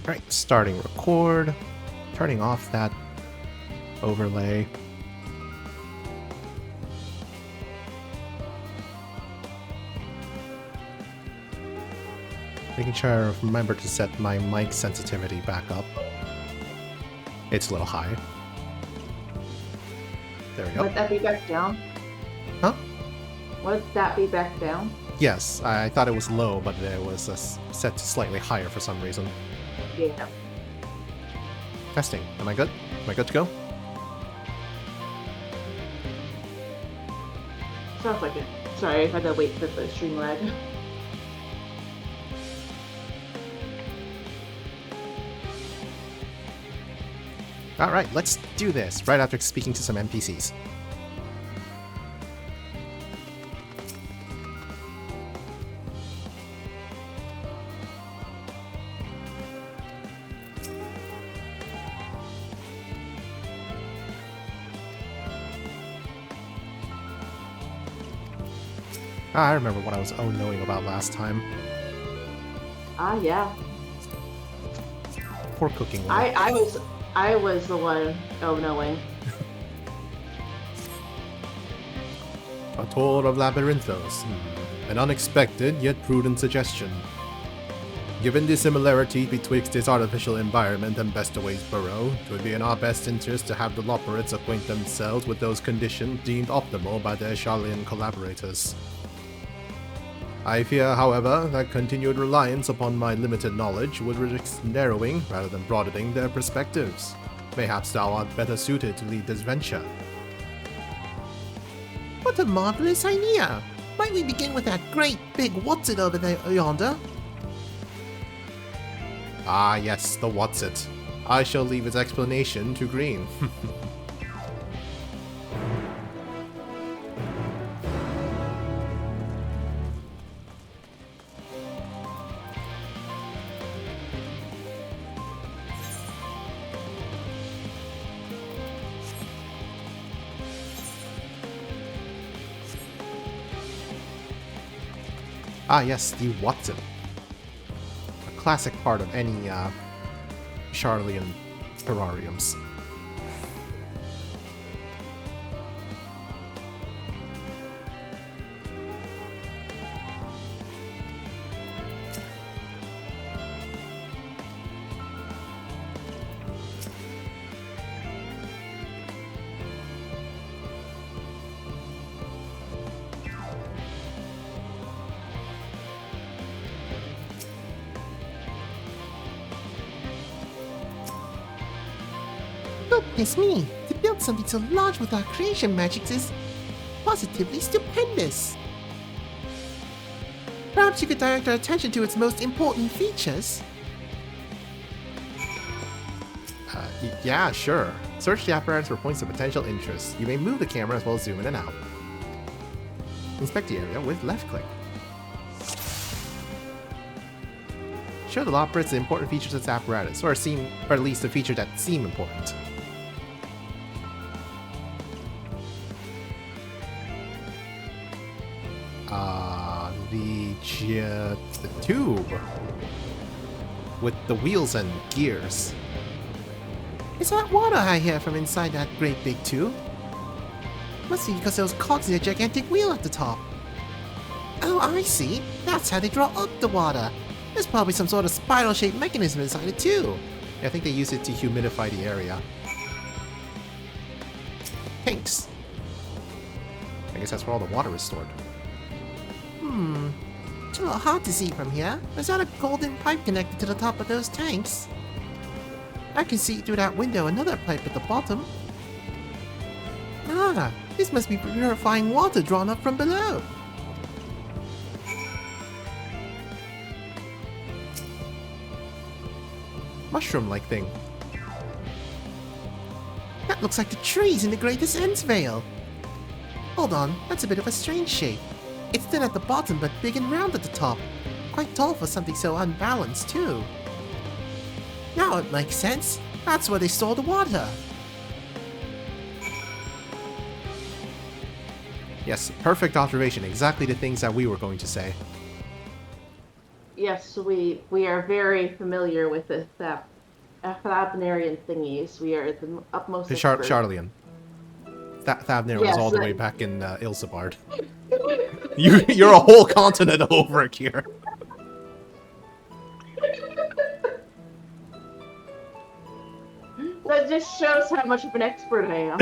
Alright, starting record. Turning off that overlay. Making sure I remember to set my mic sensitivity back up. It's a little high. There we go. Would that be back down? Huh? Would that be back down? Yes, I thought it was low, but it was set to slightly higher for some reason. Yeah. Testing. Am I good? Am I good to go? Sounds like it. Sorry, I had to wait for the stream lag. Alright, let's do this right after speaking to some NPCs. I remember what I was oh-knowing about last time. Ah, yeah. Poor cooking. I was the one knowing. A tour of Labyrinthos. An unexpected yet prudent suggestion. Given the similarity betwixt its artificial environment and Bestaway's burrow, it would be in our best interest to have the Loperids acquaint themselves with those conditions deemed optimal by their Charlian collaborators. I fear, however, that continued reliance upon my limited knowledge would risk narrowing rather than broadening their perspectives. Perhaps thou art better suited to lead this venture. What a marvelous idea! Might we begin with that great big what's-it over there yonder? Ah yes, the what's-it. I shall leave its explanation to Green. Ah yes, the Watson. A classic part of any Charlian terrariums. Goodness me! To build something so large with our creation magics is positively stupendous! Perhaps you could direct our attention to its most important features? Yeah, sure. Search the apparatus for points of potential interest. You may move the camera as well as zoom in and out. Inspect the area with left click. Show the Loperids the important features of its apparatus, or at least the features that seem important. The tube with the wheels and gears. Is that water I hear from inside that great big tube? Must be because those cogs in a gigantic wheel at the top. Oh, I see. That's how they draw up the water. There's probably some sort of spiral-shaped mechanism inside it too. I think they use it to humidify the area. Tanks. I guess that's where all the water is stored. It's a little hard to see from here. Is that a golden pipe connected to the top of those tanks? I can see through that window another pipe at the bottom. Ah, this must be purifying water drawn up from below. Mushroom-like thing. That looks like the trees in the Greatest Ends Vale. Hold on, that's a bit of a strange shape. It's thin at the bottom but big and round at the top. Quite tall for something so unbalanced too. Now it makes sense. That's where they store the water. Yes, perfect observation. Exactly the things that we were going to say. Yes, we are very familiar with the Thabnarian thingies. We are the utmost expert. Charlian. Thabnir was Yes, all the way back in Ilsabard. You're a whole continent over here. that just shows how much of an expert I am.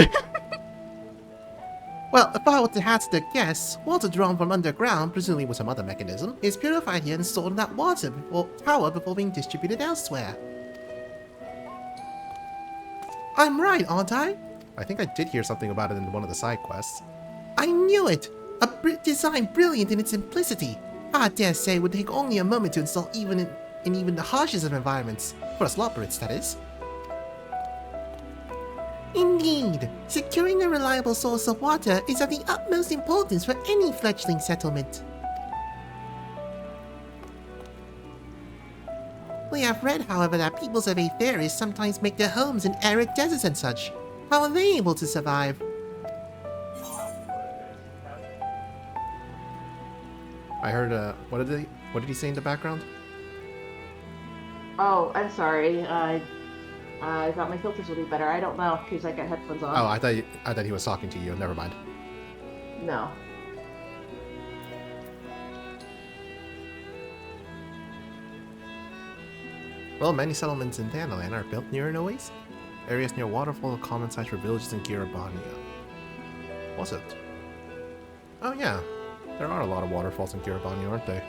Well, if I were to hazard a guess, water drawn from underground, presumably with some other mechanism, is purified here and stored in that water tower before being distributed elsewhere. I'm right, aren't I? I think I did hear something about it in one of the side quests. I knew it! A design brilliant in its simplicity. I dare say it would take only a moment to install even in even the harshest of environments. For us Loporrits, that is. Indeed, securing a reliable source of water is of the utmost importance for any fledgling settlement. We have read, however, that peoples of Aetheris sometimes make their homes in arid deserts and such. How are they able to survive? I heard, what did he say in the background? Oh, I'm sorry. I thought my filters would be better. I don't know because I got headphones on. Oh, I thought he was talking to you. Never mind. No. Well, many settlements in Thanalan are built near an oasis. Areas near waterfall are common sites for villages in Kiribania. Was it? Oh yeah, there are a lot of waterfalls in Kiribania, aren't they?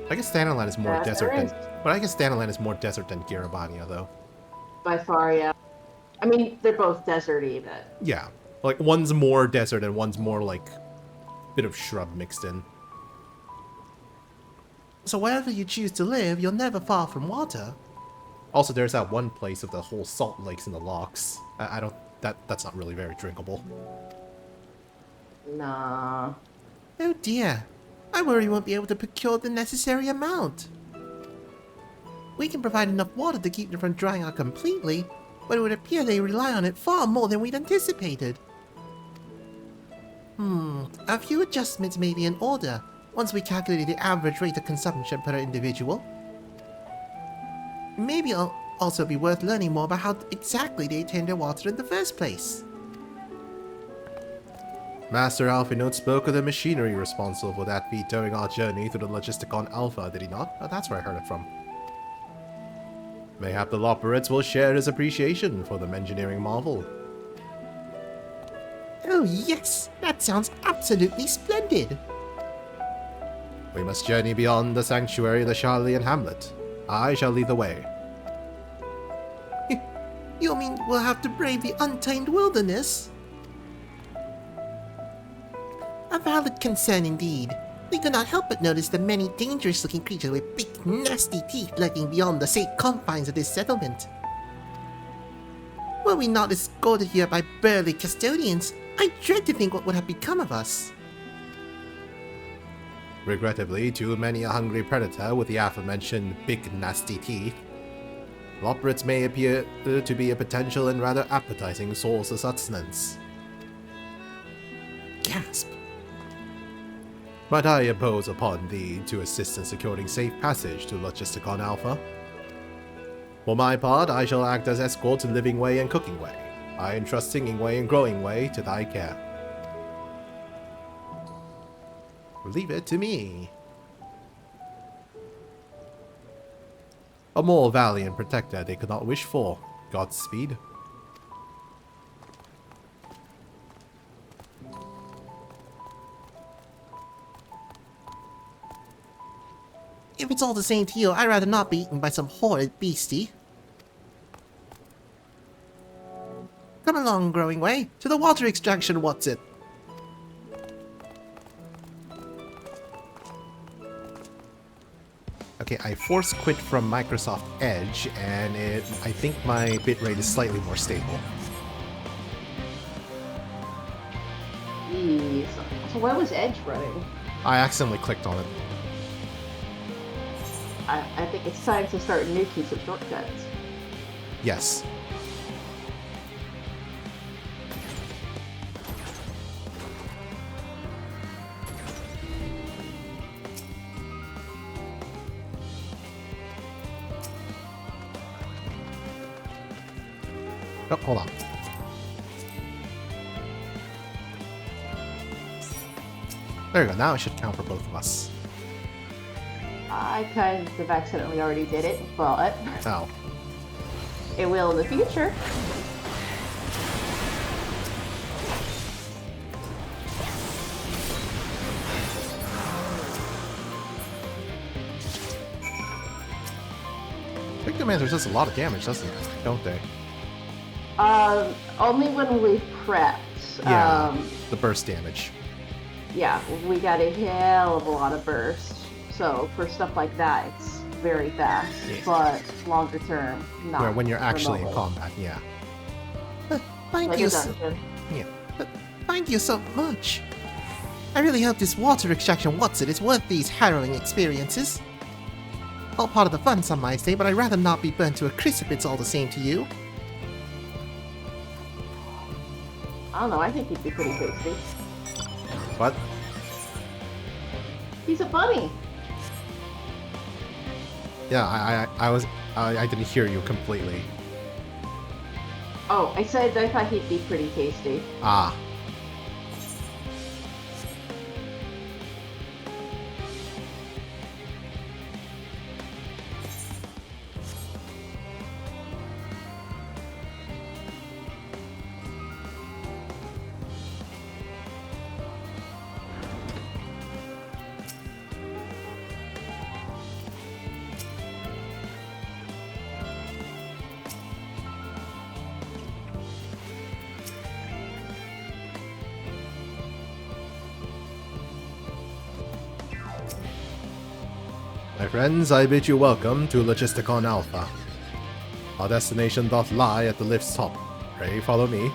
I guess Thanalan is more Yes, desert there than... is. But I guess Thanalan is more desert than Kiribania, though. By far, yeah. I mean, they're both deserty, but Yeah. Like, one's more desert and one's more, like, bit of shrub mixed in. So wherever you choose to live, you're never far from water. Also, there's that one place of the whole salt lakes and the locks. I don't... That's not really very drinkable. nah. Oh dear. I worry we won't be able to procure the necessary amount. We can provide enough water to keep them from drying out completely, but it would appear they rely on it far more than we'd anticipated. A few adjustments may be in order, once we calculate the average rate of consumption per individual. Maybe it'll also be worth learning more about how exactly they attain their water in the first place. Master Alphinaud spoke of the machinery responsible for that feat during our journey through the Logisticon Alpha, did he not? Oh, that's where I heard it from. Mayhap the Loporrits will share his appreciation for the engineering marvel. Oh yes, that sounds absolutely splendid. We must journey beyond the sanctuary of the Charlian hamlet. I shall lead the way. You mean we'll have to brave the untamed wilderness? A valid concern indeed. We could not help but notice the many dangerous-looking creatures with big, nasty teeth lurking beyond the safe confines of this settlement. Were we not escorted here by burly custodians, I dread to think what would have become of us. Regrettably, too many a hungry predator with the aforementioned big nasty teeth. Loporrits may appear to be a potential and rather appetizing source of sustenance. Gasp. But I impose upon thee to assist in securing safe passage to Logisticon Alpha. For my part, I shall act as escort to Living Way and Cooking Way. I entrust Singing Way and Growing Way to thy care. Leave it to me. A more valiant protector they could not wish for. Godspeed. If it's all the same to you, I'd rather not be eaten by some horrid beastie. Come along, Growing Way. To the water extraction, what's it? Okay, I force quit from Microsoft Edge, and I think my bitrate is slightly more stable. Jeez. So why was Edge running? I accidentally clicked on it. I think it's time to start nuking some shortcuts. Yes. Oh, hold on. There you go. Now it should count for both of us. I kind of accidentally already did it, but Oh. it will in the future. Big Demands does a lot of damage, don't they? Only when we've prepped. Yeah, the burst damage. Yeah, we got a hell of a lot of burst. So for stuff like that, it's very fast. Yeah. But longer term, not. Where when you're actually in remotely. combat, yeah. Thank Like you a so, dungeon. Yeah. thank you so much. I really hope this water extraction What's-It is worth these harrowing experiences. All part of the fun, some might say, but I'd rather not be burnt to a crisp if it's all the same to you. I don't know, I think he'd be pretty tasty. What? He's a bunny. Yeah, I didn't hear you completely. Oh, I said I thought he'd be pretty tasty. Ah. My friends, I bid you welcome to Logisticon Alpha. Our destination doth lie at the lift's top. Pray follow me.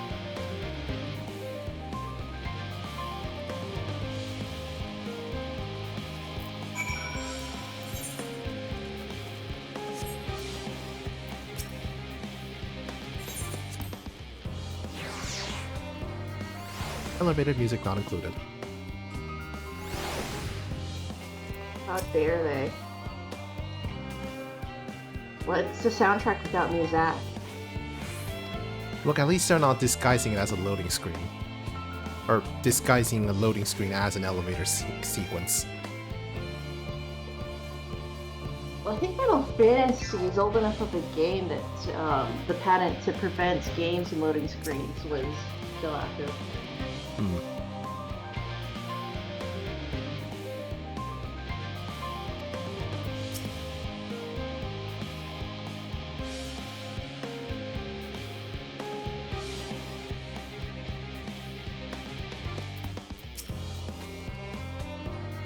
Elevator music not included. How dare they? What's the soundtrack without music? Look, at least they're not disguising it as a loading screen. Or disguising the loading screen as an elevator sequence. Well, I think Final Fantasy is old enough of a game that the patent to prevent games and loading screens was still active. Hmm.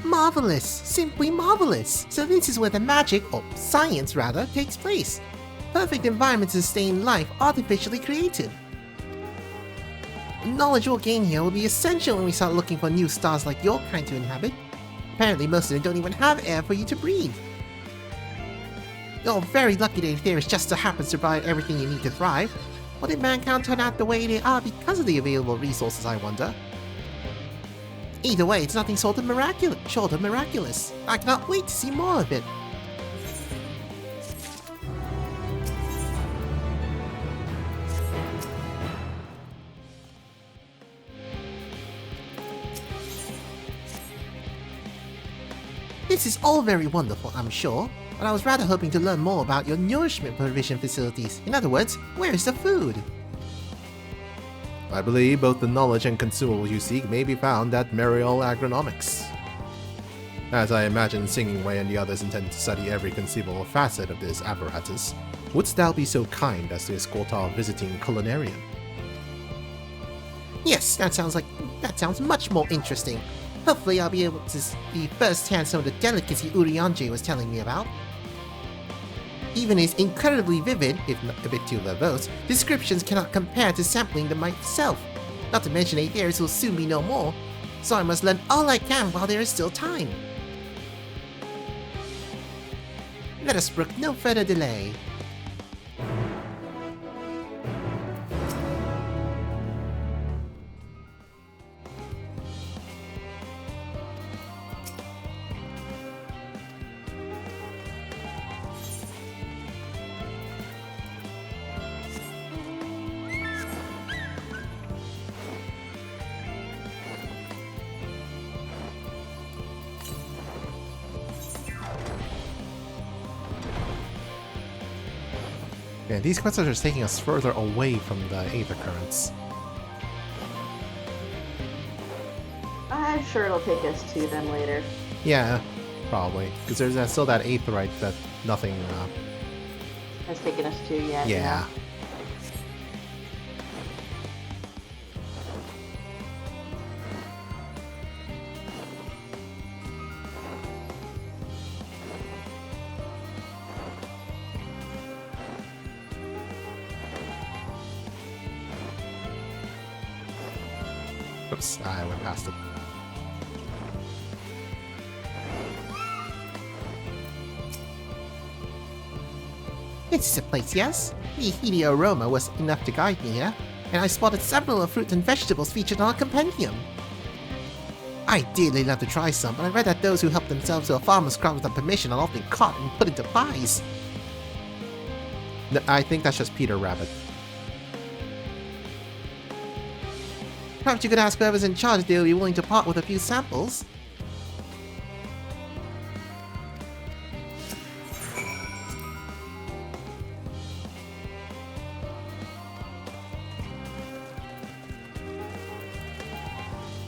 Marvelous! Simply marvelous! So this is where the magic, or science rather, takes place. Perfect environment to sustain life artificially created. Knowledge we'll gain here will be essential when we start looking for new stars like your kind to inhabit. Apparently most of them don't even have air for you to breathe. You're very lucky that Aetherius just so happens to provide everything you need to thrive. What did mankind turn out the way they are because of the available resources, I wonder? Either way, it's nothing short of miraculous. I cannot wait to see more of it. This is all very wonderful, I'm sure, but I was rather hoping to learn more about your nourishment provision facilities. In other words, where is the food? I believe both the knowledge and consumables you seek may be found at Merial Agronomics. As I imagine Singing Way and the others intend to study every conceivable facet of this apparatus, wouldst thou be so kind as to escort our visiting culinarian? Yes, that sounds much more interesting. Hopefully I'll be able to see firsthand some of the delicacy Urianger was telling me about. Even his incredibly vivid, if not a bit too verbose, descriptions cannot compare to sampling them myself. Not to mention Aetherius will soon be no more, so I must learn all I can while there is still time. Let us brook no further delay. Yeah, these quests are just taking us further away from the Aether Currents. I'm sure it'll take us to them later. Yeah, probably. Because there's still that Aetherite that nothing... Has taken us to yet. yeah. Oops, I went past it. This is a place, yes? The heaty aroma was enough to guide me here, and I spotted several of fruit and vegetables featured on our compendium. I dearly love to try some, but I read that those who help themselves to a farmer's crop without permission are often caught and put into pies. No, I think that's just Peter Rabbit. Perhaps you could ask whoever's in charge if they would be willing to part with a few samples.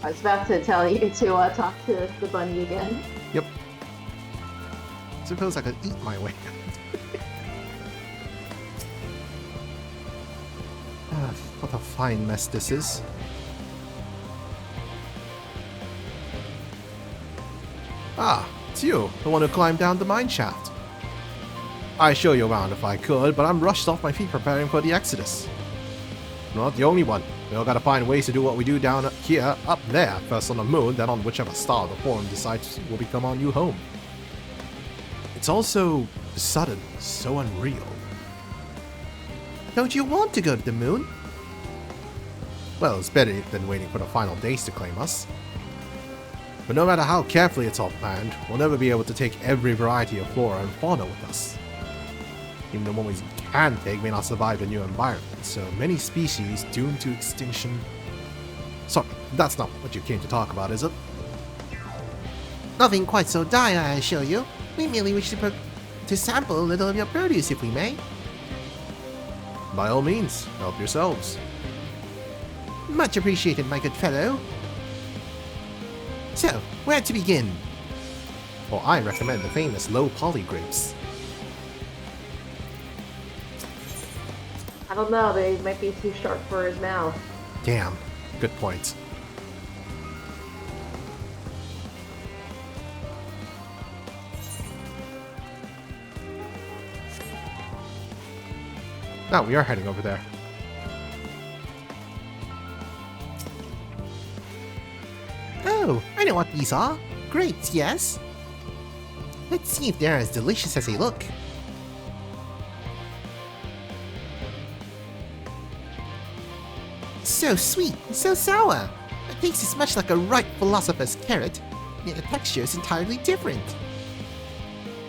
I was about to tell you to talk to the bunny again. Yep. Suppose I could eat my way out. What a fine mess this is. Ah, it's you, the one who climbed down the mine shaft. I'd show you around if I could, but I'm rushed off my feet preparing for the Exodus. Not the only one. We all gotta find ways to do what we do down here, up there, first on the moon, then on whichever star the Forum decides will become our new home. It's all so sudden, so unreal. Don't you want to go to the moon? Well, it's better than waiting for the final days to claim us. But no matter how carefully it's all planned, we'll never be able to take every variety of flora and fauna with us. Even the one we can take may not survive the new environment, so many species doomed to extinction. Sorry, that's not what you came to talk about, is it? Nothing quite so dire, I assure you. We merely wish to sample a little of your produce, if we may. By all means, help yourselves. Much appreciated, my good fellow. So, where to begin? Well, I recommend the famous low poly grapes. I don't know, they might be too sharp for his mouth. Damn, good point. Now we are heading over there. Oh, I know what these are. Grapes, yes? Let's see if they're as delicious as they look. So sweet, so sour. The taste is much like a ripe philosopher's carrot, yet the texture is entirely different.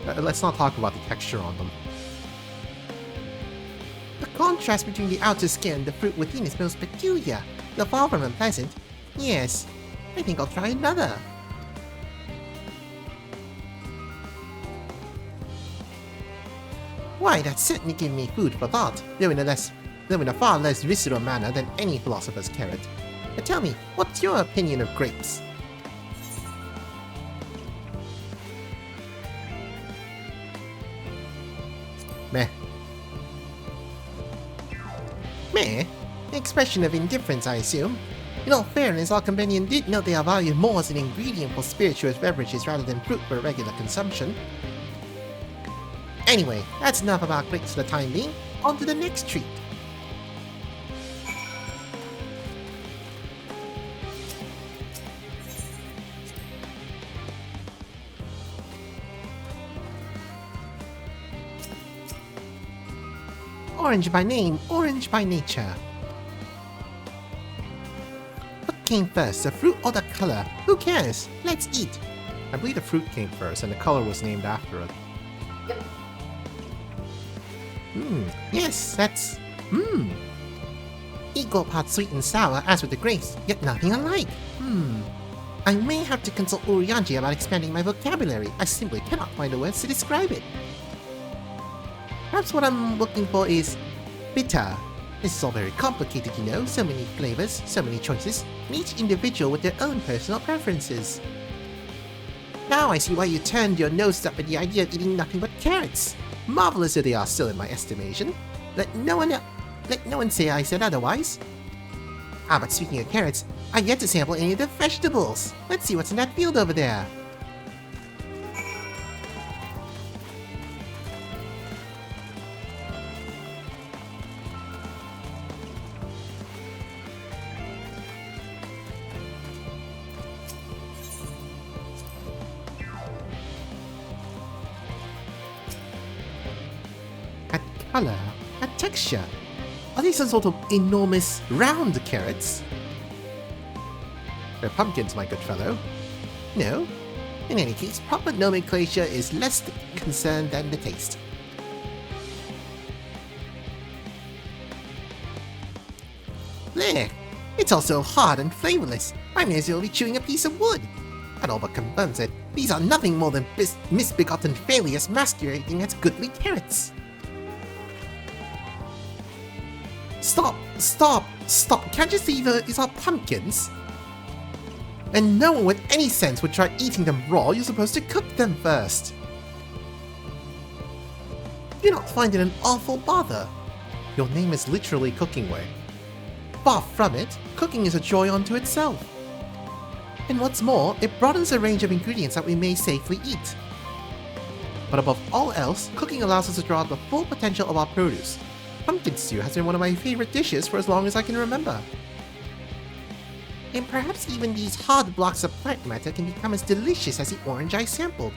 Let's not talk about the texture on them. The contrast between the outer skin and the fruit within is most peculiar, though far from unpleasant. Yes, I think I'll try another. Why, that certainly gave me food for thought, though in a far less visceral manner than any philosopher's carrot. But tell me, what's your opinion of grapes? Meh. Meh? Expression of indifference, I assume. In all fairness, our companion did note they are valued more as an ingredient for spirituous beverages rather than fruit for regular consumption. Anyway, that's enough about grapes for the time being. On to the next treat. Orange by name, orange by nature. What came first, the fruit or the color? Who cares? Let's eat. I believe the fruit came first, and the color was named after it. Yep. Yes, that's... Equal parts sweet and sour as with the grapes, yet nothing alike. I may have to consult Urianji about expanding my vocabulary. I simply cannot find the words to describe it. Perhaps what I'm looking for is bitter. This is all very complicated, you know. So many flavors, so many choices, and each individual with their own personal preferences. Now I see why you turned your nose up at the idea of eating nothing but carrots. Marvelous as they are still in my estimation. Let no one say I said otherwise. Ah, but speaking of carrots, I've yet to sample any of the vegetables. Let's see what's in that field over there. At color, at texture. Are these some sort of enormous round carrots? They're pumpkins, my good fellow. No. In any case, proper nomenclature is less concerned than the taste. Blech! It's also hard and flavorless. I may as well be chewing a piece of wood. That all but confirms it. These are nothing more than misbegotten failures masquerading as goodly carrots. Stop! Can't you see these are pumpkins? And no one with any sense would try eating them raw. You're supposed to cook them first. Do you not find it an awful bother? Your name is literally Cooking Way. Far from it, cooking is a joy unto itself. And what's more, it broadens the range of ingredients that we may safely eat. But above all else, cooking allows us to draw out the full potential of our produce. Pumpkin stew has been one of my favorite dishes for as long as I can remember. And perhaps even these hard blocks of plant matter can become as delicious as the orange I sampled.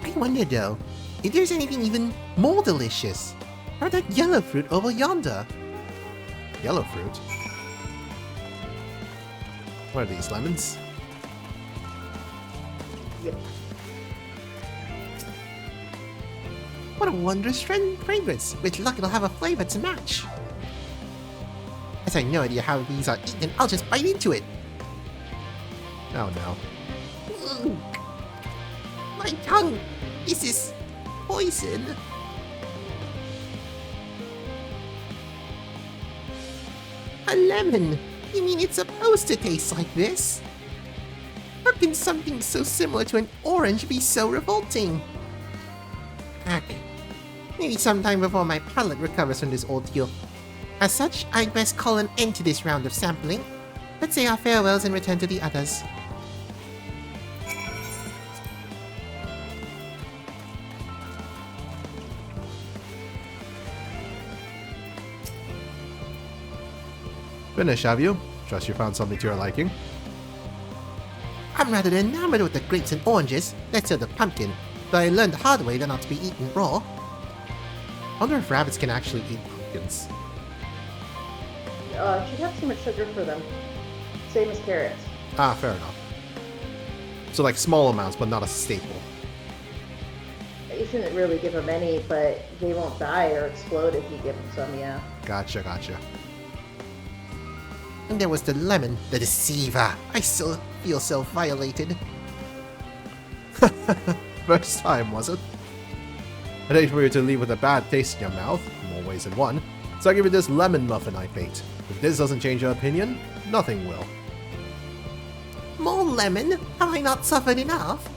I wonder though, if there's anything even more delicious. Or that yellow fruit over yonder. Yellow fruit? What are these, lemons? Yep. What a wondrous fragrance! With luck it'll have a flavor to match. As I have no idea how these are eaten, I'll just bite into it. Oh no. Ugh. My tongue! This is poison. A lemon! You mean it's supposed to taste like this? How can something so similar to an orange be so revolting? Okay. Maybe sometime before my palate recovers from this ordeal. As such, I'd best call an end to this round of sampling. Let's say our farewells and return to the others. Finish, have you? Trust you found something to your liking. I'm rather enamored with the grapes and oranges, less so the pumpkin, though I learned the hard way they're not to be eaten raw. I wonder if rabbits can actually eat pumpkins. Should have too much sugar for them. Same as carrots. Ah, fair enough. So like small amounts, but not a staple. You shouldn't really give them any, but they won't die or explode if you give them some, yeah. Gotcha. And there was the lemon, the deceiver. I still feel so violated. First time, was it? I'd hate for you to leave with a bad taste in your mouth, in more ways than one. So I'll give you this lemon muffin I baked. If this doesn't change your opinion, nothing will. More lemon? Have I not suffered enough?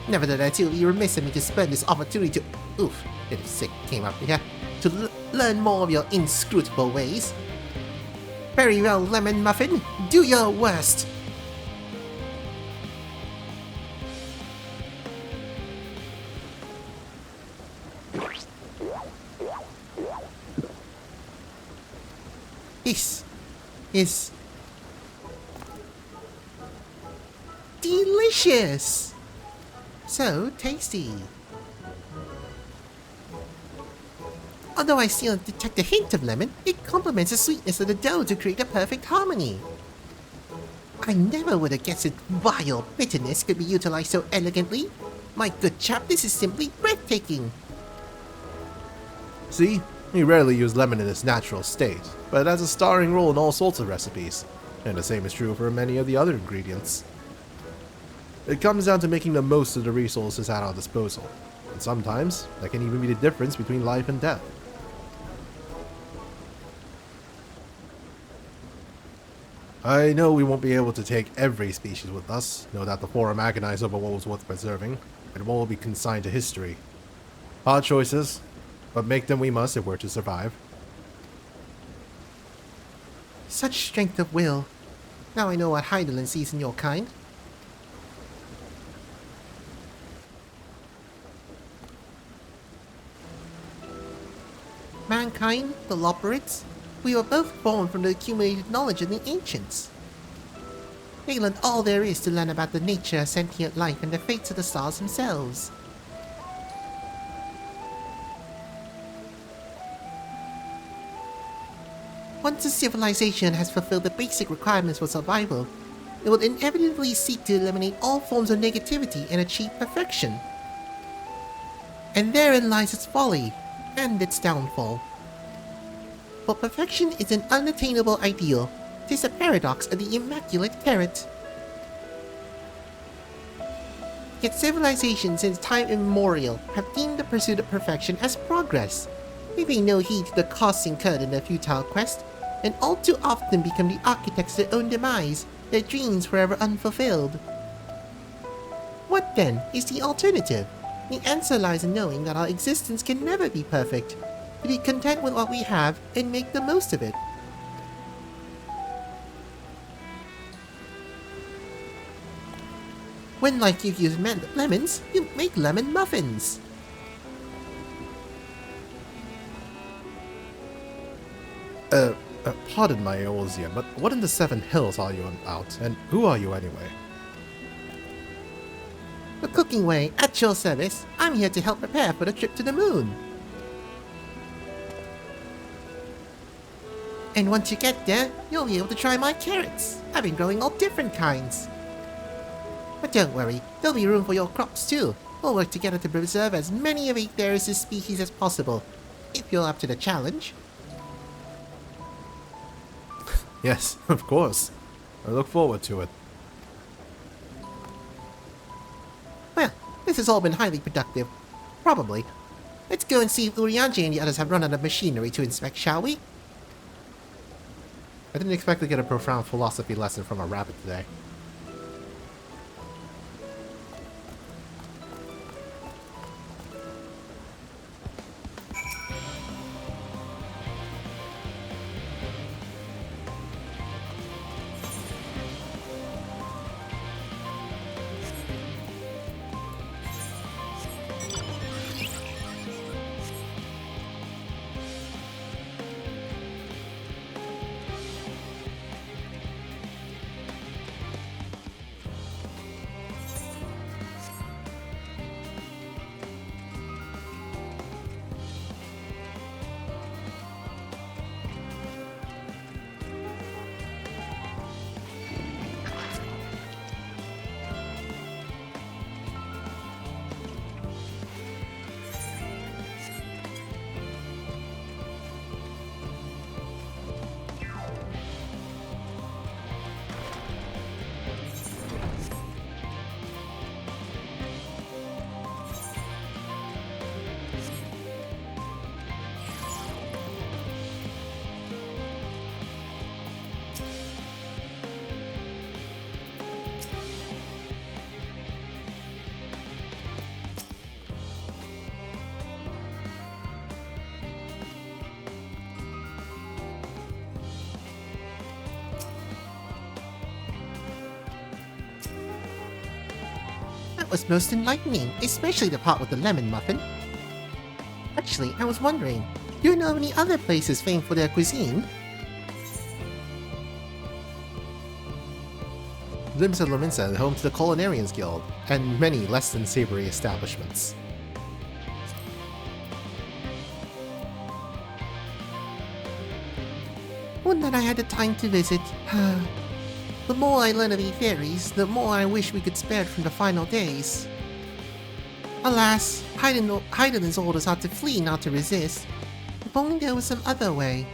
Nevertheless, it would be remiss of me to spend this opportunity to... Oof, bit of sick came up here. To learn more of your inscrutable ways. Very well, lemon muffin. Do your worst. This is delicious. So tasty. Although I still detect a hint of lemon, it complements the sweetness of the dough to create a perfect harmony. I never would have guessed that vile bitterness could be utilized so elegantly. My good chap, this is simply breathtaking. See? We rarely use lemon in its natural state, but it has a starring role in all sorts of recipes, and the same is true for many of the other ingredients. It comes down to making the most of the resources at our disposal, and sometimes. That can even be the difference between life and death. I know we won't be able to take every species with us, know that the Forum agonize over what was worth preserving, and what will be consigned to history. Hard choices, but make them we must if we're to survive. Such strength of will. Now I know what Heidelin sees in your kind. Mankind, the Loperids, we were both born from the accumulated knowledge of the ancients. They learned all there is to learn about the nature of sentient life and the fates of the stars themselves. Once a civilization has fulfilled the basic requirements for survival, it will inevitably seek to eliminate all forms of negativity and achieve perfection. And therein lies its folly, and its downfall. For perfection is an unattainable ideal. 'Tis a paradox of the immaculate carrot. Yet civilizations since time immemorial have deemed the pursuit of perfection as progress. They pay no heed to the costs incurred in their futile quest, and all too often become the architects of their own demise, their dreams forever unfulfilled. What then is the alternative? The answer lies in knowing that our existence can never be perfect, to be content with what we have and make the most of it. When life gives you lemons, you make lemon muffins. Pardon my Eolzian, but what in the Seven Hills are you about, and who are you anyway? The cooking way, at your service. I'm here to help prepare for the trip to the moon. And once you get there, you'll be able to try my carrots. I've been growing all different kinds. But don't worry, there'll be room for your crops too. We'll work together to preserve as many of Aetherus' species as possible, if you're up to the challenge. Yes, of course. I look forward to it. Well, this has all been highly productive. Probably. Let's go and see if Urianger and the others have run out of machinery to inspect, shall we? I didn't expect to get a profound philosophy lesson from a rabbit today. That was most enlightening, especially the part with the lemon muffin. Actually, I was wondering, do you know of any other places famed for their cuisine? Limsa Lominsa is home to the Culinarians Guild, and many less than savory establishments. One that I had the time to visit. The more I learn of Aetherus, the more I wish we could spare it from the final days. Alas, Heidelin's orders are to flee, not to resist. If only there was some other way.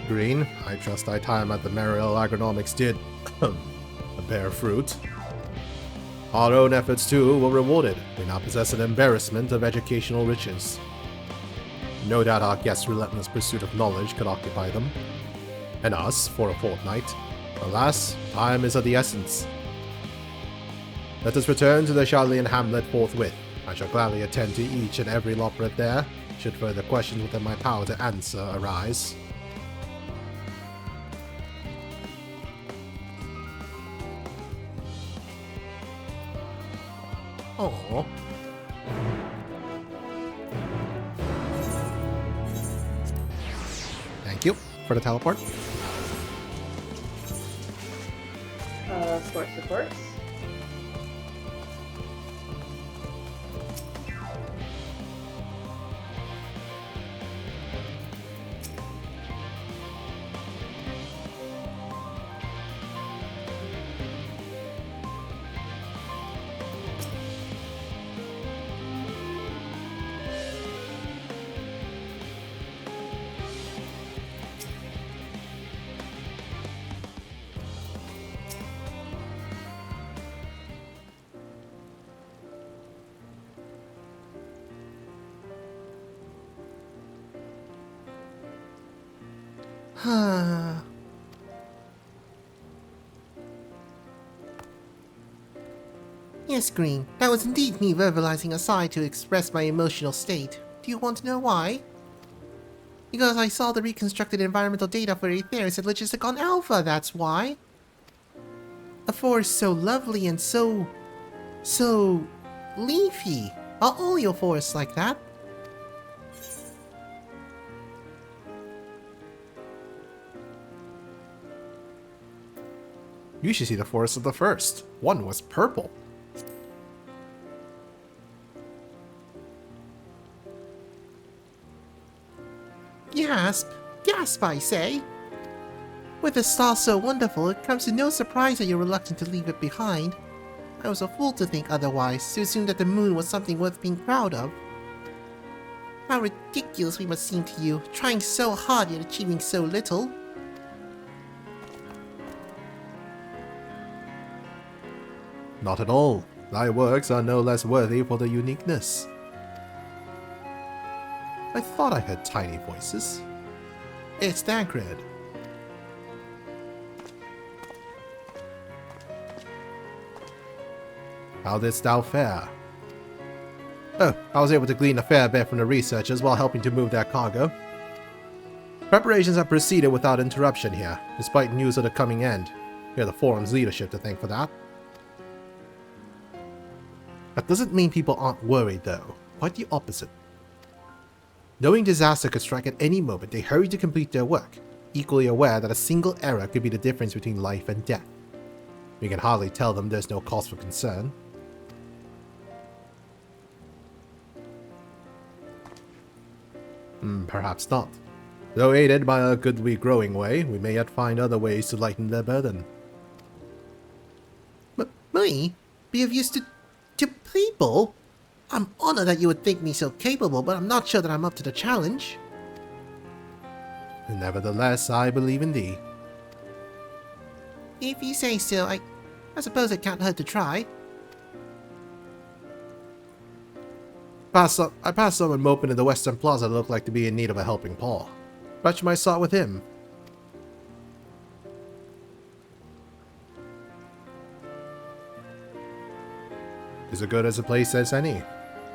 Green, I trust thy time at the Mariel Agronomics did bear fruit. Our own efforts, too, were rewarded. We now possess an embarrassment of educational riches. No doubt our guests' relentless pursuit of knowledge could occupy them, and us for a fortnight. Alas, time is of the essence. Let us return to the Charlian hamlet forthwith. I shall gladly attend to each and every loperet there, should further questions within my power to answer arise. Oh. Thank you for the teleport. Of course. Yes, Green, that was indeed me verbalizing a sigh to express my emotional state. Do you want to know why? Because I saw the reconstructed environmental data for Aetheris at Logisticon Alpha, that's why. A forest so lovely and so leafy. Are all your forests like that? You should see the forest of the first. One was purple. Gasp, I say. With a star so wonderful, it comes to no surprise that you're reluctant to leave it behind. I was a fool to think otherwise, to assume that the moon was something worth being proud of. How ridiculous we must seem to you, trying so hard yet achieving so little. Not at all. Thy works are no less worthy for the uniqueness. I thought I heard tiny voices. It's Thancred. How didst thou fare? Oh, I was able to glean a fair bit from the researchers while helping to move their cargo. Preparations have proceeded without interruption here, despite news of the coming end. We have the forum's leadership to thank for that. That doesn't mean people aren't worried, though. Quite the opposite. Knowing disaster could strike at any moment, they hurry to complete their work, equally aware that a single error could be the difference between life and death. We can hardly tell them there's no cause for concern. Perhaps not. Though aided by a goodly growing way, we may yet find other ways to lighten their burden. Me? Be of use to people? I'm honored that you would think me so capable, but I'm not sure that I'm up to the challenge. Nevertheless, I believe in thee. If you say so, I suppose it can't hurt to try. I passed someone moping in the Western Plaza that looked like to be in need of a helping paw. Perhaps you might start with him. Is as good as a place as any.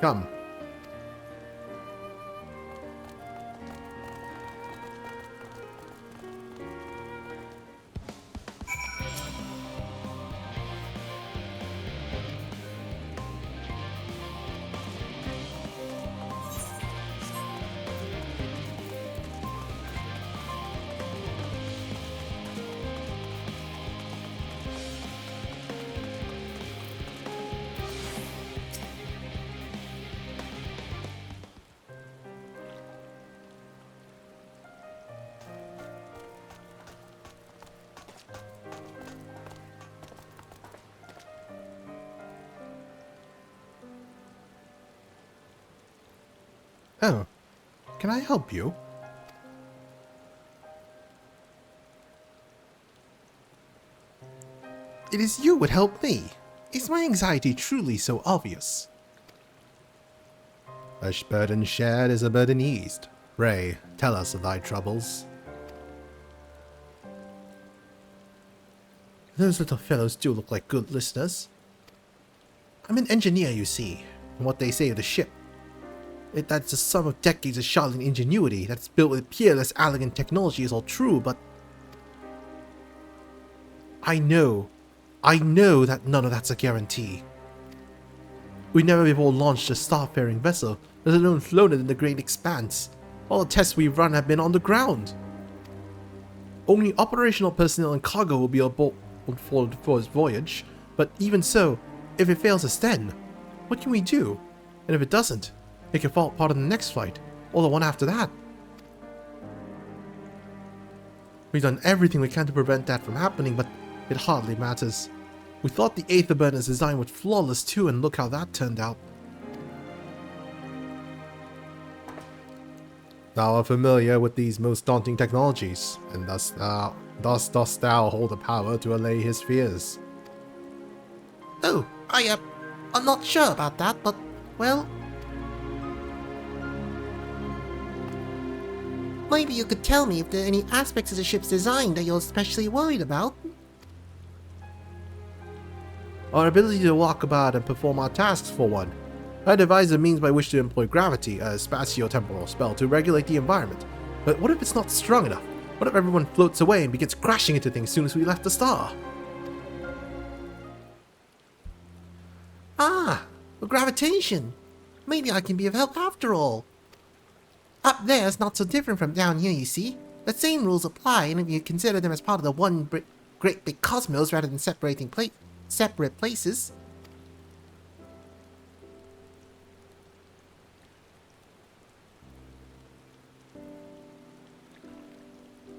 Come. Oh, can I help you? it is you would help me. Is my anxiety truly so obvious? A burden shared is a burden eased. Ray, tell us of thy troubles. Those little fellows do look like good listeners. I'm an engineer, you see, and what they say of the ship. That's the sum of decades of Charlatan ingenuity that's built with peerless, elegant technology is all true, but I know that none of that's a guarantee. We never before launched a starfaring vessel, let alone flown it in the great expanse. All the tests we've run have been on the ground. Only operational personnel and cargo will be aboard for this voyage, but even so, if it fails us then, what can we do? And if it doesn't, it could fall apart on the next flight, or the one after that. We've done everything we can to prevent that from happening, but it hardly matters. We thought the Aether Burner's design was flawless too, and look how that turned out. Thou art familiar with these most daunting technologies, and thus dost thou hold the power to allay his fears. Oh, I'm not sure about that, but, well... Maybe you could tell me if there are any aspects of the ship's design that you're especially worried about? Our ability to walk about and perform our tasks, for one. I devised a means by which to employ gravity, a spatio-temporal spell, to regulate the environment. But what if it's not strong enough? What if everyone floats away and begins crashing into things as soon as we left the star? Ah, gravitation. Maybe I can be of help after all. Up there is not so different from down here, you see. The same rules apply, and if you consider them as part of the one great big cosmos rather than separate places.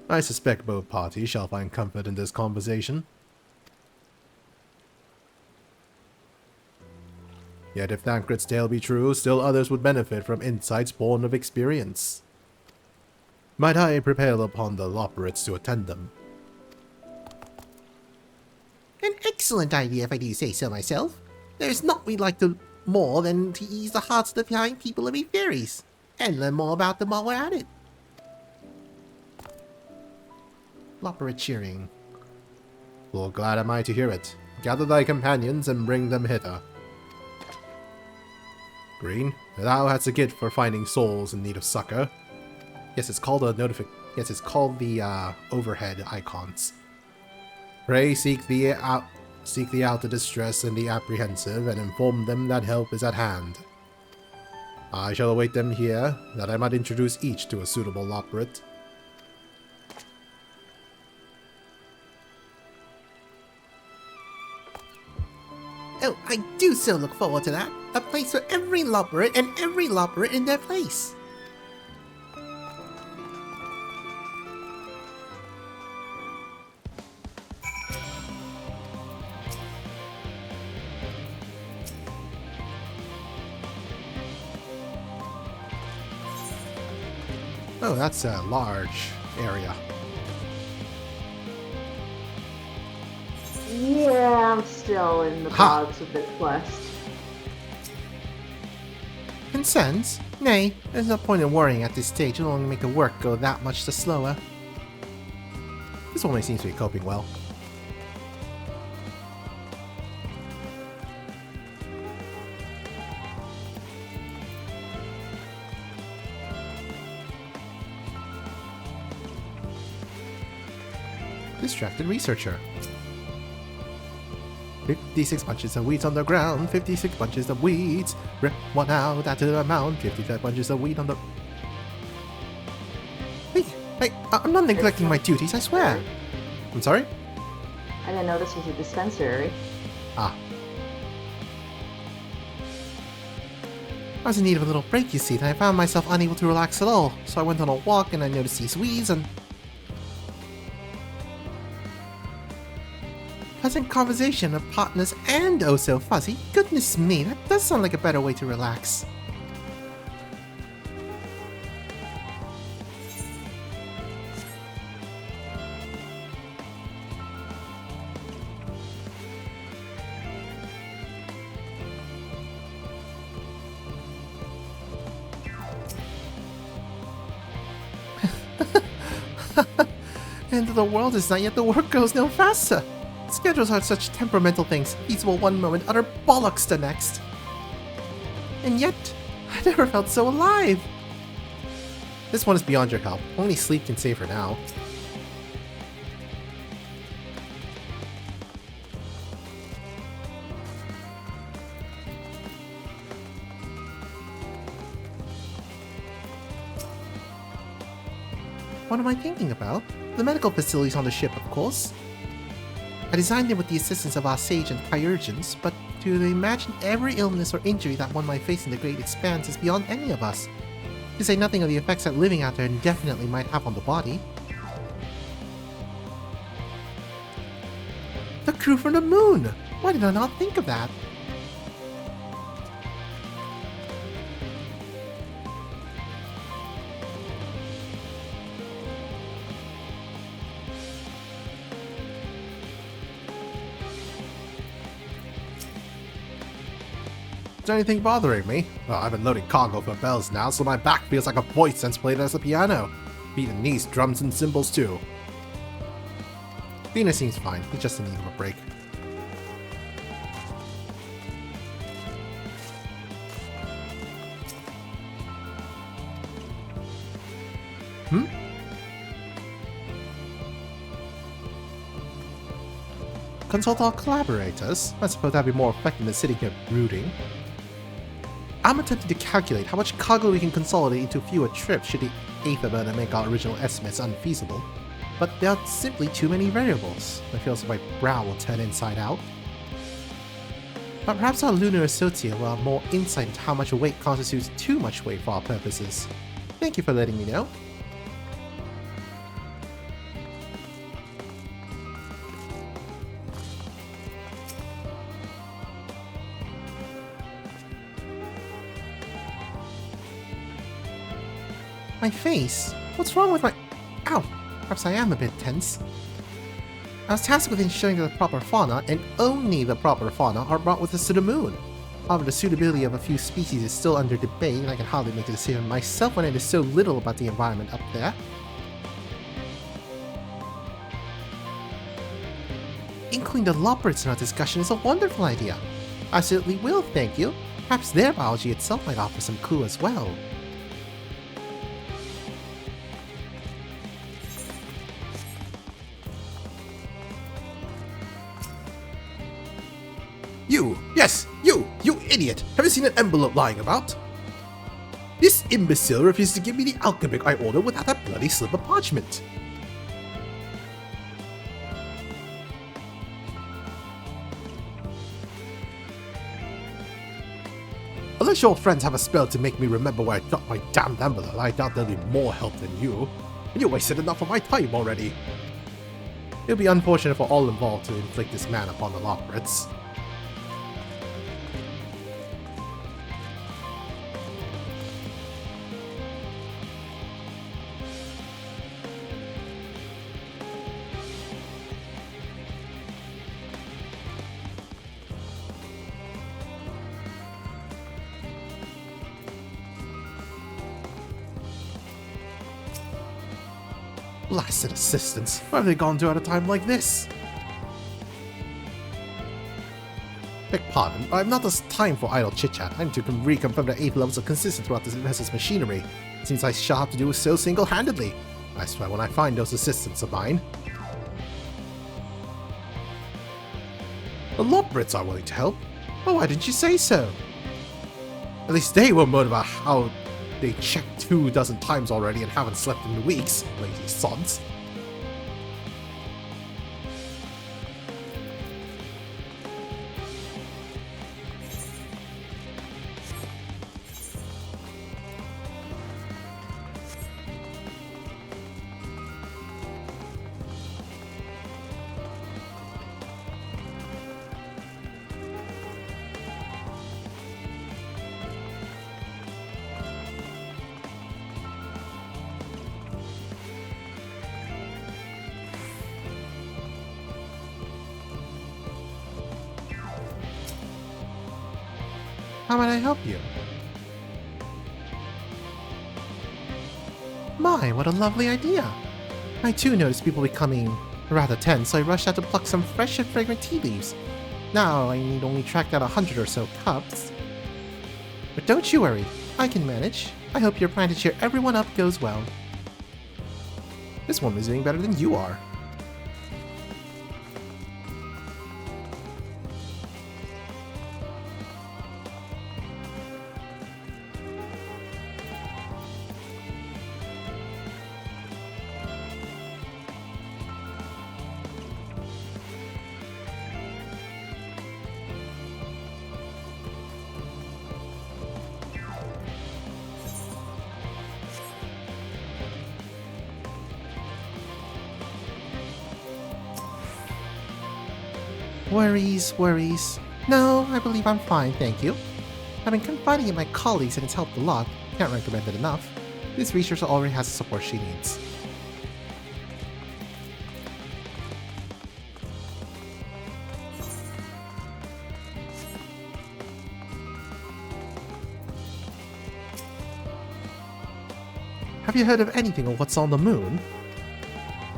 I suspect both parties shall find comfort in this conversation. Yet if Thancred's tale be true, still others would benefit from insights born of experience. Might I prevail upon the Loperates to attend them? An excellent idea if I do say so myself. There's naught we'd like to more than to ease the hearts of the flying people of the fairies, and learn more about them while we're at it. Lopera cheering. Full glad am I to hear it. Gather thy companions and bring them hither. Green, thou hast a gift for finding souls in need of succor. Yes, it's called the overhead icons. Pray seek thee out the distressed and the apprehensive, and inform them that help is at hand. I shall await them here, that I might introduce each to a suitable Loperate. Oh, I do so look forward to that. A place for every Loperate and every Loperate in their place. Oh, that's a large area. Yeah, I'm still in the bogs of the quest. Concerns? Nay, there's no point in worrying at this stage. It'll only make the work go that much the slower. This only seems to be coping well. Distracted researcher. 56 bunches of weeds on the ground, 56 bunches of weeds. Rip one out, add to the amount, 55 bunches of weed on the... Hey, I'm not neglecting my duties, I swear. I'm sorry? I didn't know this was a dispensary. Ah. I was in need of a little break, you see, and I found myself unable to relax at all. So I went on a walk and I noticed these weeds and... pleasant conversation of partners and oh so fuzzy. Goodness me, that does sound like a better way to relax. end of the world is not yet, the work goes no faster. Schedules are such temperamental things, feasible one moment, utter bollocks the next. And yet, I never felt so alive. This one is beyond your help. Only sleep can save her now. What am I thinking about? The medical facilities on the ship, of course. I designed them with the assistance of our sage and chirurgeons, but to imagine every illness or injury that one might face in the great expanse is beyond any of us. To say nothing of the effects that living out there indefinitely might have on the body. The crew from the moon! Why did I not think of that? Is there anything bothering me? Well, I've been loading cargo for bells now, so my back feels like a voice since played as a piano. Feet and knees, drums and cymbals too. Venus seems fine, he's just in need of a break. Consult our collaborators? I suppose that'd be more effective than sitting here brooding. I'm attempting to calculate how much cargo we can consolidate into fewer trips should the Aether burner make our original estimates unfeasible. But there are simply too many variables. I feel as if my brow will turn inside out. But perhaps our lunar associate will have more insight into how much weight constitutes too much weight for our purposes. Thank you for letting me know. My face? What's wrong with my... Ow! Perhaps I am a bit tense. I was tasked with ensuring that the proper fauna, and only the proper fauna, are brought with us to the moon. However, the suitability of a few species is still under debate, and I can hardly make a decision myself when I know so little about the environment up there. Including the Loppers in our discussion is a wonderful idea. I certainly will, thank you. Perhaps their biology itself might offer some clue as well. You! Yes, you idiot! Have you seen an envelope lying about? This imbecile refused to give me the alchemic I ordered without that bloody slip of parchment. Unless your friends have a spell to make me remember where I dropped my damned envelope, I doubt they'll be more help than you. And you wasted enough of my time already. It would be unfortunate for all involved to inflict this man upon the Lockbrits. Blasted assistants, where have they gone to at a time like this? Beg pardon, I have not the time for idle chit-chat. I need to reconfirm that 8 levels are consistent throughout this vessel's machinery. Seems I shall have to do so single-handedly. I swear when I find those assistants of mine. The Lockbrits are willing to help. Oh, why didn't you say so? At least they were motivated about how they checked 24 times already and haven't slept in weeks, lazy sods. How might I help you? My, what a lovely idea! I too noticed people becoming rather tense, so I rushed out to pluck some fresh and fragrant tea leaves. Now I need only track down 100 or so cups. But don't you worry, I can manage. I hope your plan to cheer everyone up goes well. This woman is doing better than you are. Worries. No, I believe I'm fine, thank you. I've been confiding in my colleagues and it's helped a lot. Can't recommend it enough. This researcher already has the support she needs. Have you heard of anything of what's on the moon?